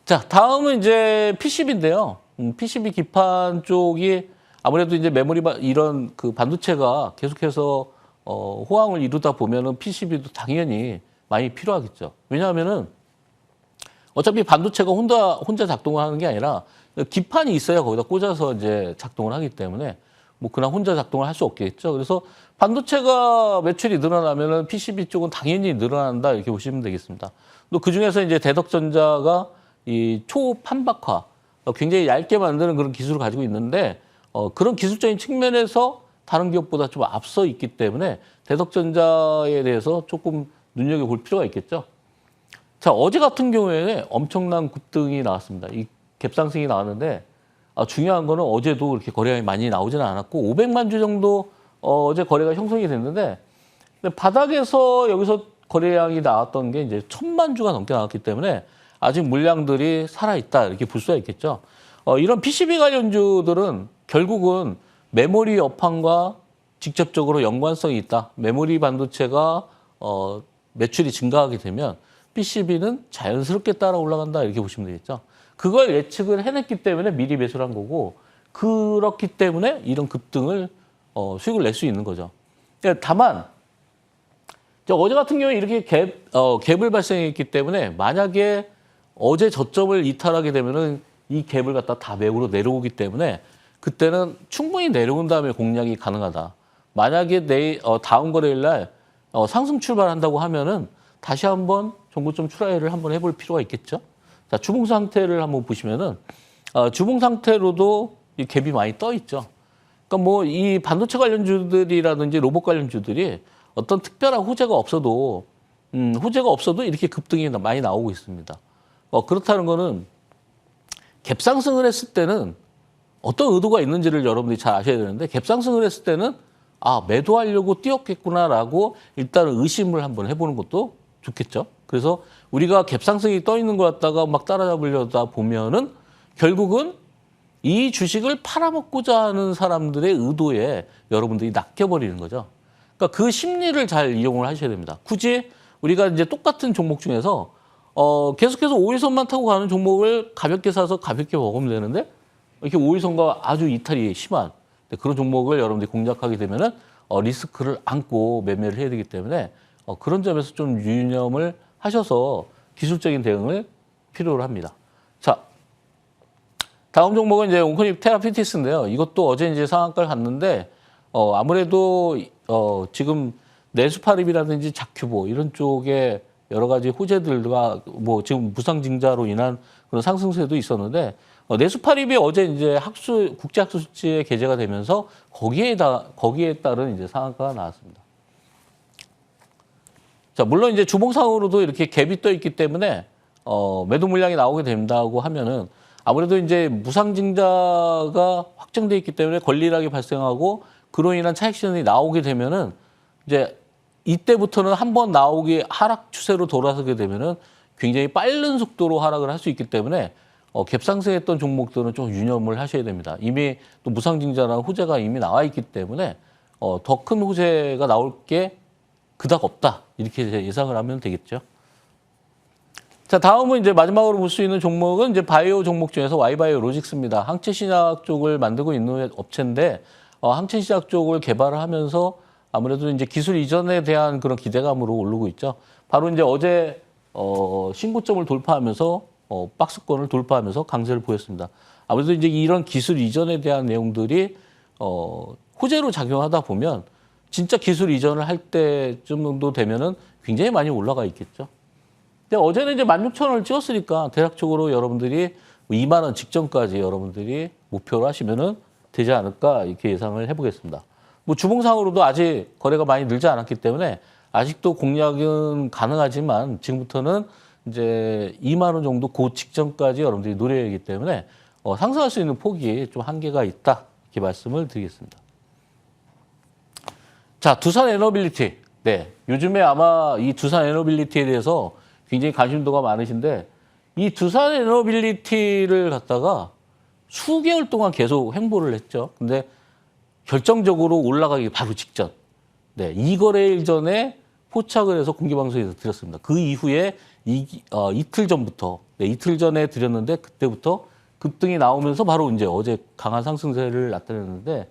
자, 다음은 이제 PCB인데요. PCB 기판 쪽이 아무래도 이제 메모리 이런 그 반도체가 계속해서 호황을 이루다 보면은 PCB도 당연히 많이 필요하겠죠. 왜냐하면은 어차피 반도체가 혼자 작동을 하는 게 아니라 기판이 있어야 거기다 꽂아서 이제 작동을 하기 때문에 뭐 그냥 혼자 작동을 할 수 없겠죠. 그래서 반도체가 매출이 늘어나면은 PCB 쪽은 당연히 늘어난다 이렇게 보시면 되겠습니다. 또 그 중에서 이제 대덕전자가 이 초판박화 굉장히 얇게 만드는 그런 기술을 가지고 있는데 그런 기술적인 측면에서 다른 기업보다 좀 앞서 있기 때문에 대덕전자에 대해서 조금 눈여겨볼 필요가 있겠죠. 자, 어제 같은 경우에는 엄청난 급등이 나왔습니다. 이 갭상승이 나왔는데 중요한 거는 어제도 그렇게 거래량이 많이 나오지는 않았고 500만 주 정도 어제 거래가 형성이 됐는데 근데 바닥에서 여기서 거래량이 나왔던 게 이제 1000만 주가 넘게 나왔기 때문에 아직 물량들이 살아있다 이렇게 볼 수가 있겠죠. 이런 PCB 관련주들은 결국은 메모리 업황과 직접적으로 연관성이 있다. 메모리 반도체가 매출이 증가하게 되면 PCB는 자연스럽게 따라 올라간다 이렇게 보시면 되겠죠. 그걸 예측을 해냈기 때문에 미리 매수를 한 거고 그렇기 때문에 이런 급등을 수익을 낼 수 있는 거죠. 다만 어제 같은 경우에 이렇게 갭을 발생했기 때문에 만약에 어제 저점을 이탈하게 되면은 이 갭을 갖다 다 매우로 내려오기 때문에 그때는 충분히 내려온 다음에 공략이 가능하다. 만약에 다음 거래일 날 상승 출발한다고 하면은 다시 한번 종고점 추라이를 한번 해볼 필요가 있겠죠. 자, 주봉 상태를 한번 보시면은 주봉 상태로도 이 갭이 많이 떠 있죠. 그러니까 뭐 이 반도체 관련주들이라든지 로봇 관련주들이 어떤 특별한 호재가 없어도 이렇게 급등이 많이 나오고 있습니다. 그렇다는 거는 갭 상승을 했을 때는 어떤 의도가 있는지를 여러분들이 잘 아셔야 되는데 갭 상승을 했을 때는 매도하려고 뛰었겠구나라고 일단은 의심을 한번 해보는 것도 좋겠죠. 그래서 우리가 갭상승이 떠 있는 것 같다가 막 따라잡으려다 보면은 결국은 이 주식을 팔아먹고자 하는 사람들의 의도에 여러분들이 낚여버리는 거죠. 그러니까 그 심리를 잘 이용을 하셔야 됩니다. 굳이 우리가 이제 똑같은 종목 중에서 계속해서 5일선만 타고 가는 종목을 가볍게 사서 가볍게 먹으면 되는데 이렇게 5일선과 아주 이탈이 심한 그런 종목을 여러분들이 공략하게 되면은 리스크를 안고 매매를 해야 되기 때문에 그런 점에서 좀 유념을 하셔서 기술적인 대응을 필요로 합니다. 자, 다음 종목은 이제 온코닉 테라피티스인데요. 이것도 어제 이제 상한가를 갔는데 아무래도 지금 내수파립이라든지 자큐보 이런 쪽에 여러 가지 호재들과 뭐 지금 무상증자로 인한 그런 상승세도 있었는데 내수파립이 어제 이제 국제학술 수치에 게재가 되면서 거기에 따른 이제 상한가가 나왔습니다. 자, 물론 이제 주봉상으로도 이렇게 갭이 떠 있기 때문에 매도 물량이 나오게 된다고 하면은 아무래도 이제 무상증자가 확정돼 있기 때문에 권리락이 발생하고 그로 인한 차익 실현이 나오게 되면은 이제 이때부터는 한번 나오기 하락 추세로 돌아서게 되면은 굉장히 빠른 속도로 하락을 할 수 있기 때문에 갭상승했던 종목들은 좀 유념을 하셔야 됩니다. 이미 또 무상증자라는 호재가 이미 나와 있기 때문에 더 큰 호재가 나올 게 그닥 없다 이렇게 예상을 하면 되겠죠. 자, 다음은 이제 마지막으로 볼 수 있는 종목은 이제 바이오 종목 중에서 Y바이오 로직스입니다. 항체 신약 쪽을 만들고 있는 업체인데 항체 신약 쪽을 개발을 하면서 아무래도 이제 기술 이전에 대한 그런 기대감으로 오르고 있죠. 바로 이제 어제 신고점을 돌파하면서 박스권을 돌파하면서 강세를 보였습니다. 아무래도 이제 이런 기술 이전에 대한 내용들이 호재로 작용하다 보면 진짜 기술 이전을 할 때쯤 정도 되면은 굉장히 많이 올라가 있겠죠. 근데 어제는 이제 16,000원을 찍었으니까 대략적으로 여러분들이 2만 원 직전까지 여러분들이 목표로 하시면은 되지 않을까 이렇게 예상을 해보겠습니다. 뭐 주봉상으로도 아직 거래가 많이 늘지 않았기 때문에 아직도 공략은 가능하지만 지금부터는 이제 2만 원 정도 그 직전까지 여러분들이 노려야 하기 때문에 상승할 수 있는 폭이 좀 한계가 있다 이렇게 말씀을 드리겠습니다. 자, 두산 에너빌리티. 네, 요즘에 아마 이 두산 에너빌리티에 대해서 굉장히 관심도가 많으신데 이 두산 에너빌리티를 갖다가 수개월 동안 계속 횡보를 했죠. 근데 결정적으로 올라가기 바로 직전. 네, 이 거래일 전에 포착을 해서 공개방송에서 드렸습니다. 그 이후에 이틀 전부터, 네, 이틀 전에 드렸는데 그때부터 급등이 나오면서 바로 이제 어제 강한 상승세를 나타냈는데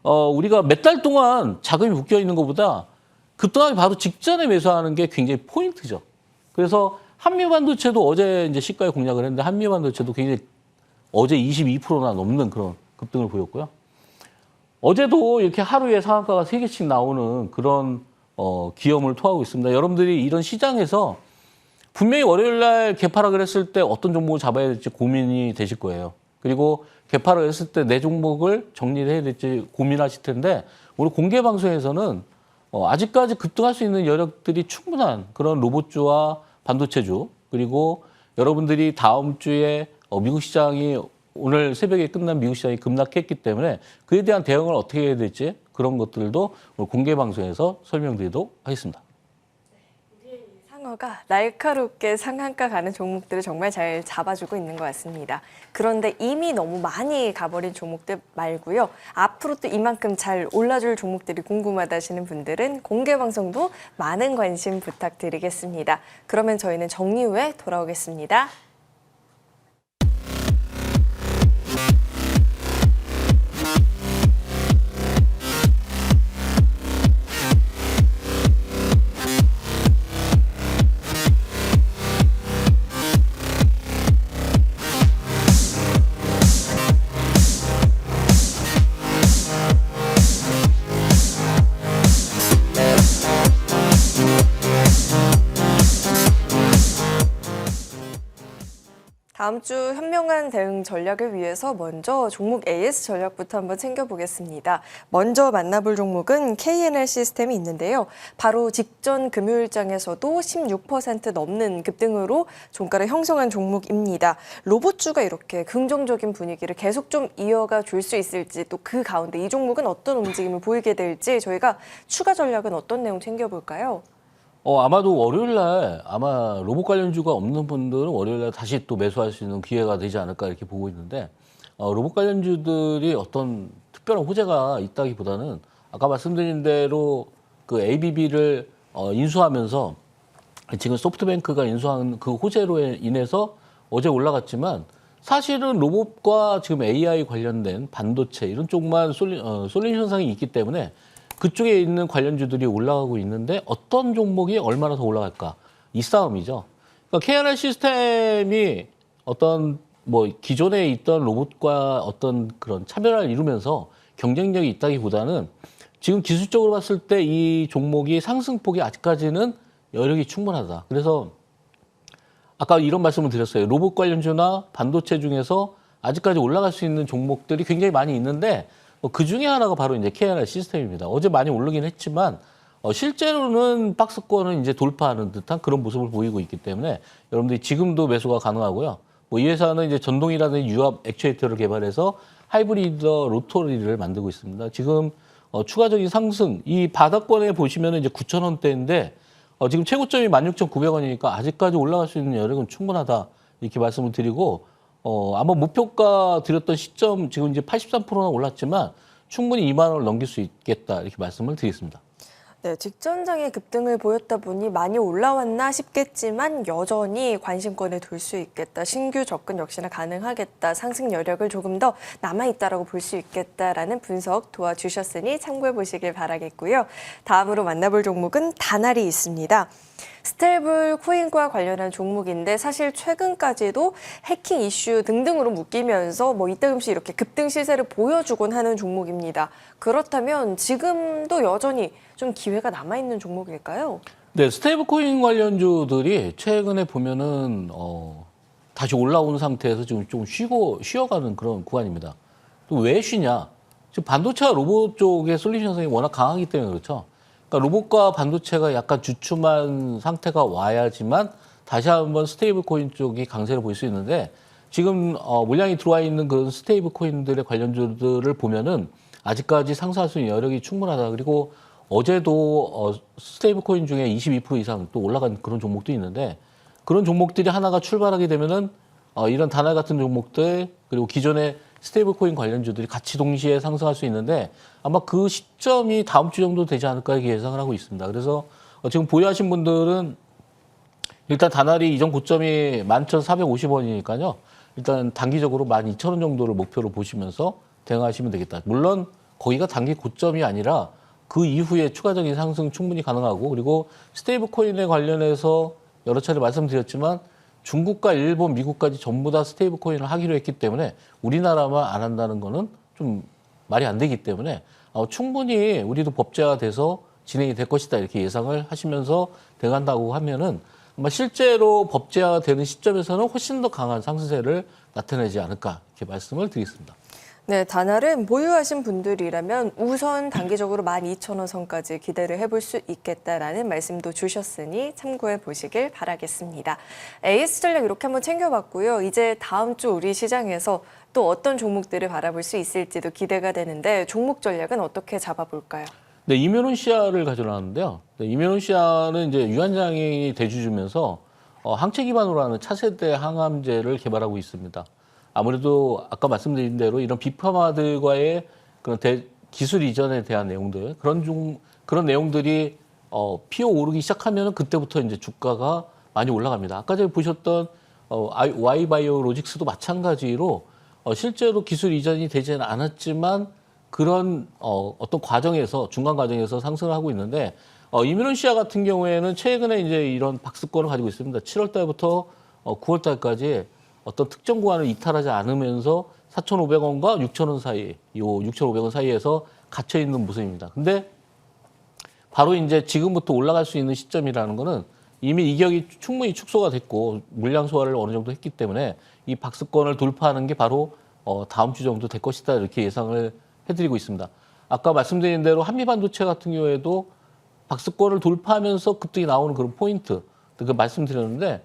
우리가 몇 달 동안 자금이 묶여 있는 것보다 급등하기 바로 직전에 매수하는 게 굉장히 포인트죠. 그래서 한미반도체도 어제 이제 시가에 공략을 했는데 한미반도체도 굉장히 어제 22%나 넘는 그런 급등을 보였고요. 어제도 이렇게 하루에 상한가가 3개씩 나오는 그런 기염을 토하고 있습니다. 여러분들이 이런 시장에서 분명히 월요일 날 개파락을 했을 때 어떤 종목을 잡아야 될지 고민이 되실 거예요. 그리고 개파를 했을 때 내 종목을 정리를 해야 될지 고민하실 텐데 오늘 공개 방송에서는 아직까지 급등할 수 있는 여력들이 충분한 그런 로봇주와 반도체주 그리고 여러분들이 다음 주에 미국 시장이 오늘 새벽에 끝난 미국 시장이 급락했기 때문에 그에 대한 대응을 어떻게 해야 될지 그런 것들도 오늘 공개 방송에서 설명드리도록 하겠습니다. 상어가 날카롭게 상한가 가는 종목들을 정말 잘 잡아주고 있는 것 같습니다. 그런데 이미 너무 많이 가버린 종목들 말고요. 앞으로 또 이만큼 잘 올라줄 종목들이 궁금하다 하시는 분들은 공개 방송도 많은 관심 부탁드리겠습니다. 그러면 저희는 정리 후에 돌아오겠습니다. 다음 주 현명한 대응 전략을 위해서 먼저 종목 AS 전략부터 한번 챙겨보겠습니다. 먼저 만나볼 종목은 KNL 시스템이 있는데요. 바로 직전 금요일장에서도 16% 넘는 급등으로 종가를 형성한 종목입니다. 로봇주가 이렇게 긍정적인 분위기를 계속 좀 이어가 줄 수 있을지 또 그 가운데 이 종목은 어떤 움직임을 보이게 될지 저희가 추가 전략은 어떤 내용 챙겨볼까요? 아마도 월요일 날 아마 로봇 관련주가 없는 분들은 월요일 날 다시 또 매수할 수 있는 기회가 되지 않을까 이렇게 보고 있는데 로봇 관련주들이 어떤 특별한 호재가 있다기보다는 아까 말씀드린 대로 그 ABB를 인수하면서 지금 소프트뱅크가 인수한 그 호재로 인해서 어제 올라갔지만 사실은 로봇과 지금 AI 관련된 반도체 이런 쪽만 쏠림 현상이 있기 때문에 그쪽에 있는 관련주들이 올라가고 있는데 어떤 종목이 얼마나 더 올라갈까? 이 싸움이죠. 그러니까 K&R 시스템이 어떤 뭐 기존에 있던 로봇과 어떤 그런 차별화를 이루면서 경쟁력이 있다기보다는 지금 기술적으로 봤을 때 이 종목이 상승폭이 아직까지는 여력이 충분하다. 그래서 아까 이런 말씀을 드렸어요. 로봇 관련주나 반도체 중에서 아직까지 올라갈 수 있는 종목들이 굉장히 많이 있는데 그 중에 하나가 바로 이제 K&R 시스템입니다. 어제 많이 오르긴 했지만 실제로는 박스권은 이제 돌파하는 듯한 그런 모습을 보이고 있기 때문에 여러분들이 지금도 매수가 가능하고요. 뭐 이 회사는 이제 전동이라는 유압 액추에이터를 개발해서 하이브리드 로터리를 만들고 있습니다. 지금 추가적인 상승, 이 바닥권에 보시면 이제 9,000원대인데 지금 최고점이 16,900원이니까 아직까지 올라갈 수 있는 여력은 충분하다 이렇게 말씀을 드리고 아마 목표가 드렸던 시점 지금 이제 83%나 올랐지만 충분히 2만 원을 넘길 수 있겠다 이렇게 말씀을 드리겠습니다. 네, 직전장에 급등을 보였다 보니 많이 올라왔나 싶겠지만 여전히 관심권에 둘 수 있겠다. 신규 접근 역시나 가능하겠다. 상승 여력을 조금 더 남아있다라고 볼 수 있겠다라는 분석 도와주셨으니 참고해 보시길 바라겠고요. 다음으로 만나볼 종목은 다날이 있습니다. 스테이블 코인과 관련한 종목인데 사실 최근까지도 해킹 이슈 등등으로 묶이면서 뭐 이따금씩 이렇게 급등 시세를 보여주곤 하는 종목입니다. 그렇다면 지금도 여전히 좀 기회가 남아있는 종목일까요? 네, 스테이블 코인 관련주들이 최근에 보면은 다시 올라온 상태에서 지금 좀 쉬어가는 그런 구간입니다. 또 왜 쉬냐? 지금 반도체와 로봇 쪽의 솔루션성이 워낙 강하기 때문에 그렇죠. 그러니까 로봇과 반도체가 약간 주춤한 상태가 와야지만 다시 한번 스테이블 코인 쪽이 강세를 보일 수 있는데 지금 물량이 들어와 있는 그런 스테이블 코인들의 관련주들을 보면은 아직까지 상승할 수 있는 여력이 충분하다. 그리고 어제도 스테이블 코인 중에 22% 이상 또 올라간 그런 종목도 있는데 그런 종목들이 하나가 출발하게 되면은 이런 다날 같은 종목들 그리고 기존의 스테이블 코인 관련주들이 같이 동시에 상승할 수 있는데 아마 그 시점이 다음 주 정도 되지 않을까 이렇게 예상을 하고 있습니다. 그래서 지금 보유하신 분들은 일단 다날이 이전 고점이 11,450원이니까요. 일단 단기적으로 12,000원 정도를 목표로 보시면서 대응하시면 되겠다. 물론 거기가 단기 고점이 아니라 그 이후에 추가적인 상승 충분히 가능하고 그리고 스테이블 코인에 관련해서 여러 차례 말씀드렸지만 중국과 일본, 미국까지 전부 다 스테이블 코인을 하기로 했기 때문에 우리나라만 안 한다는 거는 좀 말이 안 되기 때문에 충분히 우리도 법제화 돼서 진행이 될 것이다 이렇게 예상을 하시면서 대응한다고 하면은 아마 실제로 법제화 되는 시점에서는 훨씬 더 강한 상승세를 나타내지 않을까 이렇게 말씀을 드리겠습니다. 네, 다날은 보유하신 분들이라면 우선 단기적으로 12,000원 선까지 기대를 해볼 수 있겠다라는 말씀도 주셨으니 참고해 보시길 바라겠습니다. AS 전략 이렇게 한번 챙겨봤고요. 이제 다음 주 우리 시장에서 또 어떤 종목들을 바라볼 수 있을지도 기대가 되는데 종목 전략은 어떻게 잡아볼까요? 네, 이면훈 씨알을 가져나왔는데요. 네, 이면훈 씨알은 이제 유한장애 대주주면서 항체 기반으로 하는 차세대 항암제를 개발하고 있습니다. 아무래도 아까 말씀드린 대로 이런 빅파마들과의 그런 기술 이전에 대한 내용들 그런 내용들이 피어 오르기 시작하면 그때부터 이제 주가가 많이 올라갑니다. 아까 전에 보셨던 Y바이오로직스도 마찬가지로 실제로 기술 이전이 되지는 않았지만 그런 어떤 과정에서 중간 과정에서 상승을 하고 있는데 이면훈 씨와 같은 경우에는 최근에 이제 이런 박스권을 가지고 있습니다. 7월 달부터 9월 달까지 어떤 특정 구간을 이탈하지 않으면서 4,500원과 6,000원 사이, 요 6,500원 사이에서 갇혀 있는 모습입니다. 근데 바로 이제 지금부터 올라갈 수 있는 시점이라는 거는 이미 이격이 충분히 축소가 됐고 물량 소화를 어느 정도 했기 때문에 이 박스권을 돌파하는 게 바로 다음 주 정도 될 것이다 이렇게 예상을 해드리고 있습니다. 아까 말씀드린 대로 한미반도체 같은 경우에도 박스권을 돌파하면서 급등이 나오는 그런 포인트 그 말씀드렸는데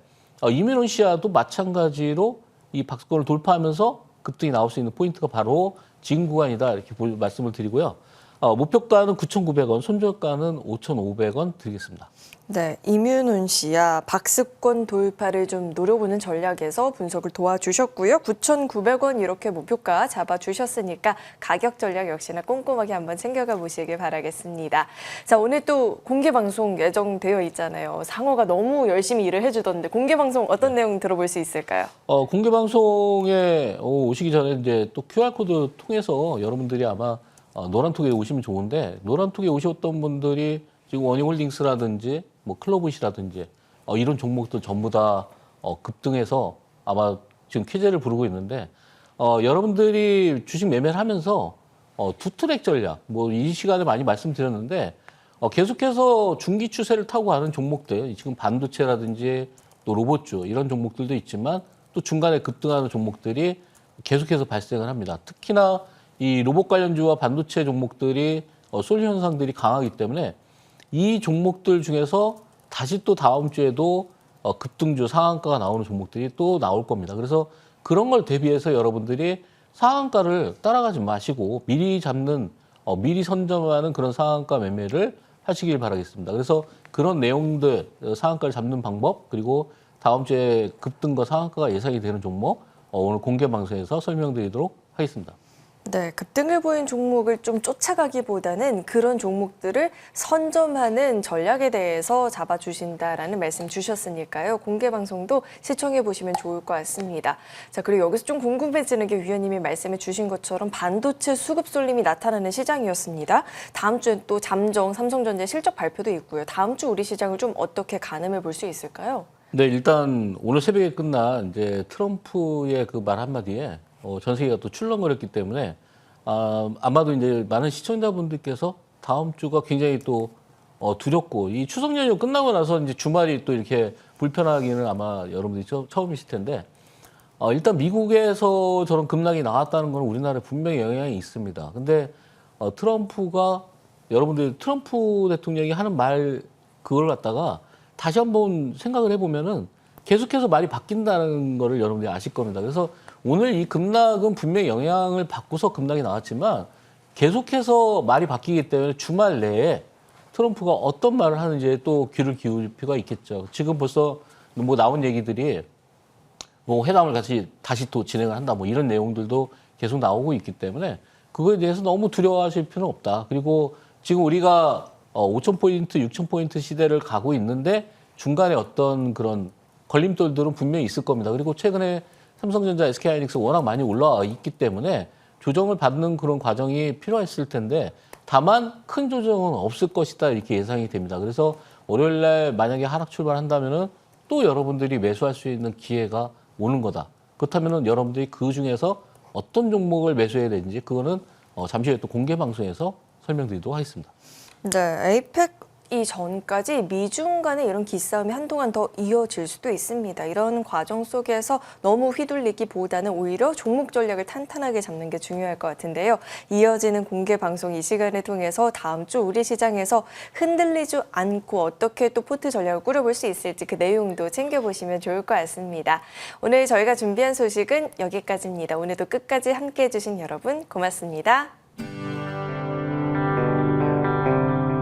이면훈 씨와도 마찬가지로 이 박스권을 돌파하면서 급등이 나올 수 있는 포인트가 바로 지금 구간이다 이렇게 말씀을 드리고요. 목표가는 9,900원, 손절가는 5,500원 드리겠습니다. 네, 이윤훈 씨야 박스권 돌파를 좀 노려보는 전략에서 분석을 도와주셨고요. 9,900원 이렇게 목표가 잡아주셨으니까 가격 전략 역시나 꼼꼼하게 한번 챙겨가 보시길 바라겠습니다. 자, 오늘 또 공개 방송 예정되어 있잖아요. 상호가 너무 열심히 일을 해주던데 공개 방송 어떤 내용 들어볼 수 있을까요? 공개 방송에 오시기 전에 이제 또 QR 코드 통해서 여러분들이 아마 노란톡에 오시면 좋은데 노란톡에 오셨던 분들이 지금 원희홀딩스라든지 뭐 클로브시라든지 이런 종목들 전부 다 급등해서 아마 지금 쾌재를 부르고 있는데 여러분들이 주식 매매를 하면서 투 트랙 전략 뭐 이 시간에 많이 말씀드렸는데 계속해서 중기 추세를 타고 가는 종목들 지금 반도체라든지 또 로봇주 이런 종목들도 있지만 또 중간에 급등하는 종목들이 계속해서 발생을 합니다. 특히나 이 로봇 관련주와 반도체 종목들이 쏠 현상들이 강하기 때문에 이 종목들 중에서 다시 또 다음 주에도 급등주 상한가가 나오는 종목들이 또 나올 겁니다. 그래서 그런 걸 대비해서 여러분들이 상한가를 따라가지 마시고 미리 잡는 미리 선점하는 그런 상한가 매매를 하시길 바라겠습니다. 그래서 그런 내용들 상한가를 잡는 방법 그리고 다음 주에 급등과 상한가가 예상이 되는 종목 오늘 공개 방송에서 설명드리도록 하겠습니다. 네, 급등을 보인 종목을 좀 쫓아가기보다는 그런 종목들을 선점하는 전략에 대해서 잡아주신다라는 말씀 주셨으니까요. 공개 방송도 시청해 보시면 좋을 것 같습니다. 자, 그리고 여기서 좀 궁금해지는 게 위원님이 말씀해 주신 것처럼 반도체 수급 쏠림이 나타나는 시장이었습니다. 다음 주엔 또 잠정 삼성전자 실적 발표도 있고요. 다음 주 우리 시장을 좀 어떻게 가늠해 볼 수 있을까요? 네, 일단 오늘 새벽에 끝난 이제 트럼프의 그 말 한마디에 전 세계가 또 출렁거렸기 때문에 아마도 이제 많은 시청자분들께서 다음 주가 굉장히 또 두렵고 이 추석 연휴 끝나고 나서 이제 주말이 또 이렇게 불편하기는 아마 여러분들이 처음이실 텐데 일단 미국에서 저런 급락이 나왔다는 건 우리나라에 분명히 영향이 있습니다. 근데 트럼프가 여러분들 트럼프 대통령이 하는 말 그걸 갖다가 다시 한번 생각을 해보면은 계속해서 말이 바뀐다는 거를 여러분들이 아실 겁니다. 그래서 오늘 이 급락은 분명히 영향을 받고서 급락이 나왔지만 계속해서 말이 바뀌기 때문에 주말 내에 트럼프가 어떤 말을 하는지에 또 귀를 기울일 필요가 있겠죠. 지금 벌써 뭐 나온 얘기들이 뭐 회담을 다시 또 진행을 한다 뭐 이런 내용들도 계속 나오고 있기 때문에 그거에 대해서 너무 두려워하실 필요는 없다. 그리고 지금 우리가 5,000포인트, 6,000포인트 시대를 가고 있는데 중간에 어떤 그런 걸림돌들은 분명히 있을 겁니다. 그리고 최근에 삼성전자, SK하이닉스 워낙 많이 올라와 있기 때문에 조정을 받는 그런 과정이 필요했을 텐데 다만 큰 조정은 없을 것이다 이렇게 예상이 됩니다. 그래서 월요일 날 만약에 하락 출발한다면은 또 여러분들이 매수할 수 있는 기회가 오는 거다. 그렇다면은 여러분들이 그 중에서 어떤 종목을 매수해야 되는지 그거는 잠시 후에 또 공개 방송에서 설명드리도록 하겠습니다. 네, 에이펙 이전까지 미중 간의 이런 기싸움이 한동안 더 이어질 수도 있습니다. 이런 과정 속에서 너무 휘둘리기보다는 오히려 종목 전략을 탄탄하게 잡는 게 중요할 것 같은데요. 이어지는 공개 방송 이 시간을 통해서 다음 주 우리 시장에서 흔들리지 않고 어떻게 또 포트 전략을 꾸려볼 수 있을지 그 내용도 챙겨보시면 좋을 것 같습니다. 오늘 저희가 준비한 소식은 여기까지입니다. 오늘도 끝까지 함께해 주신 여러분 고맙습니다.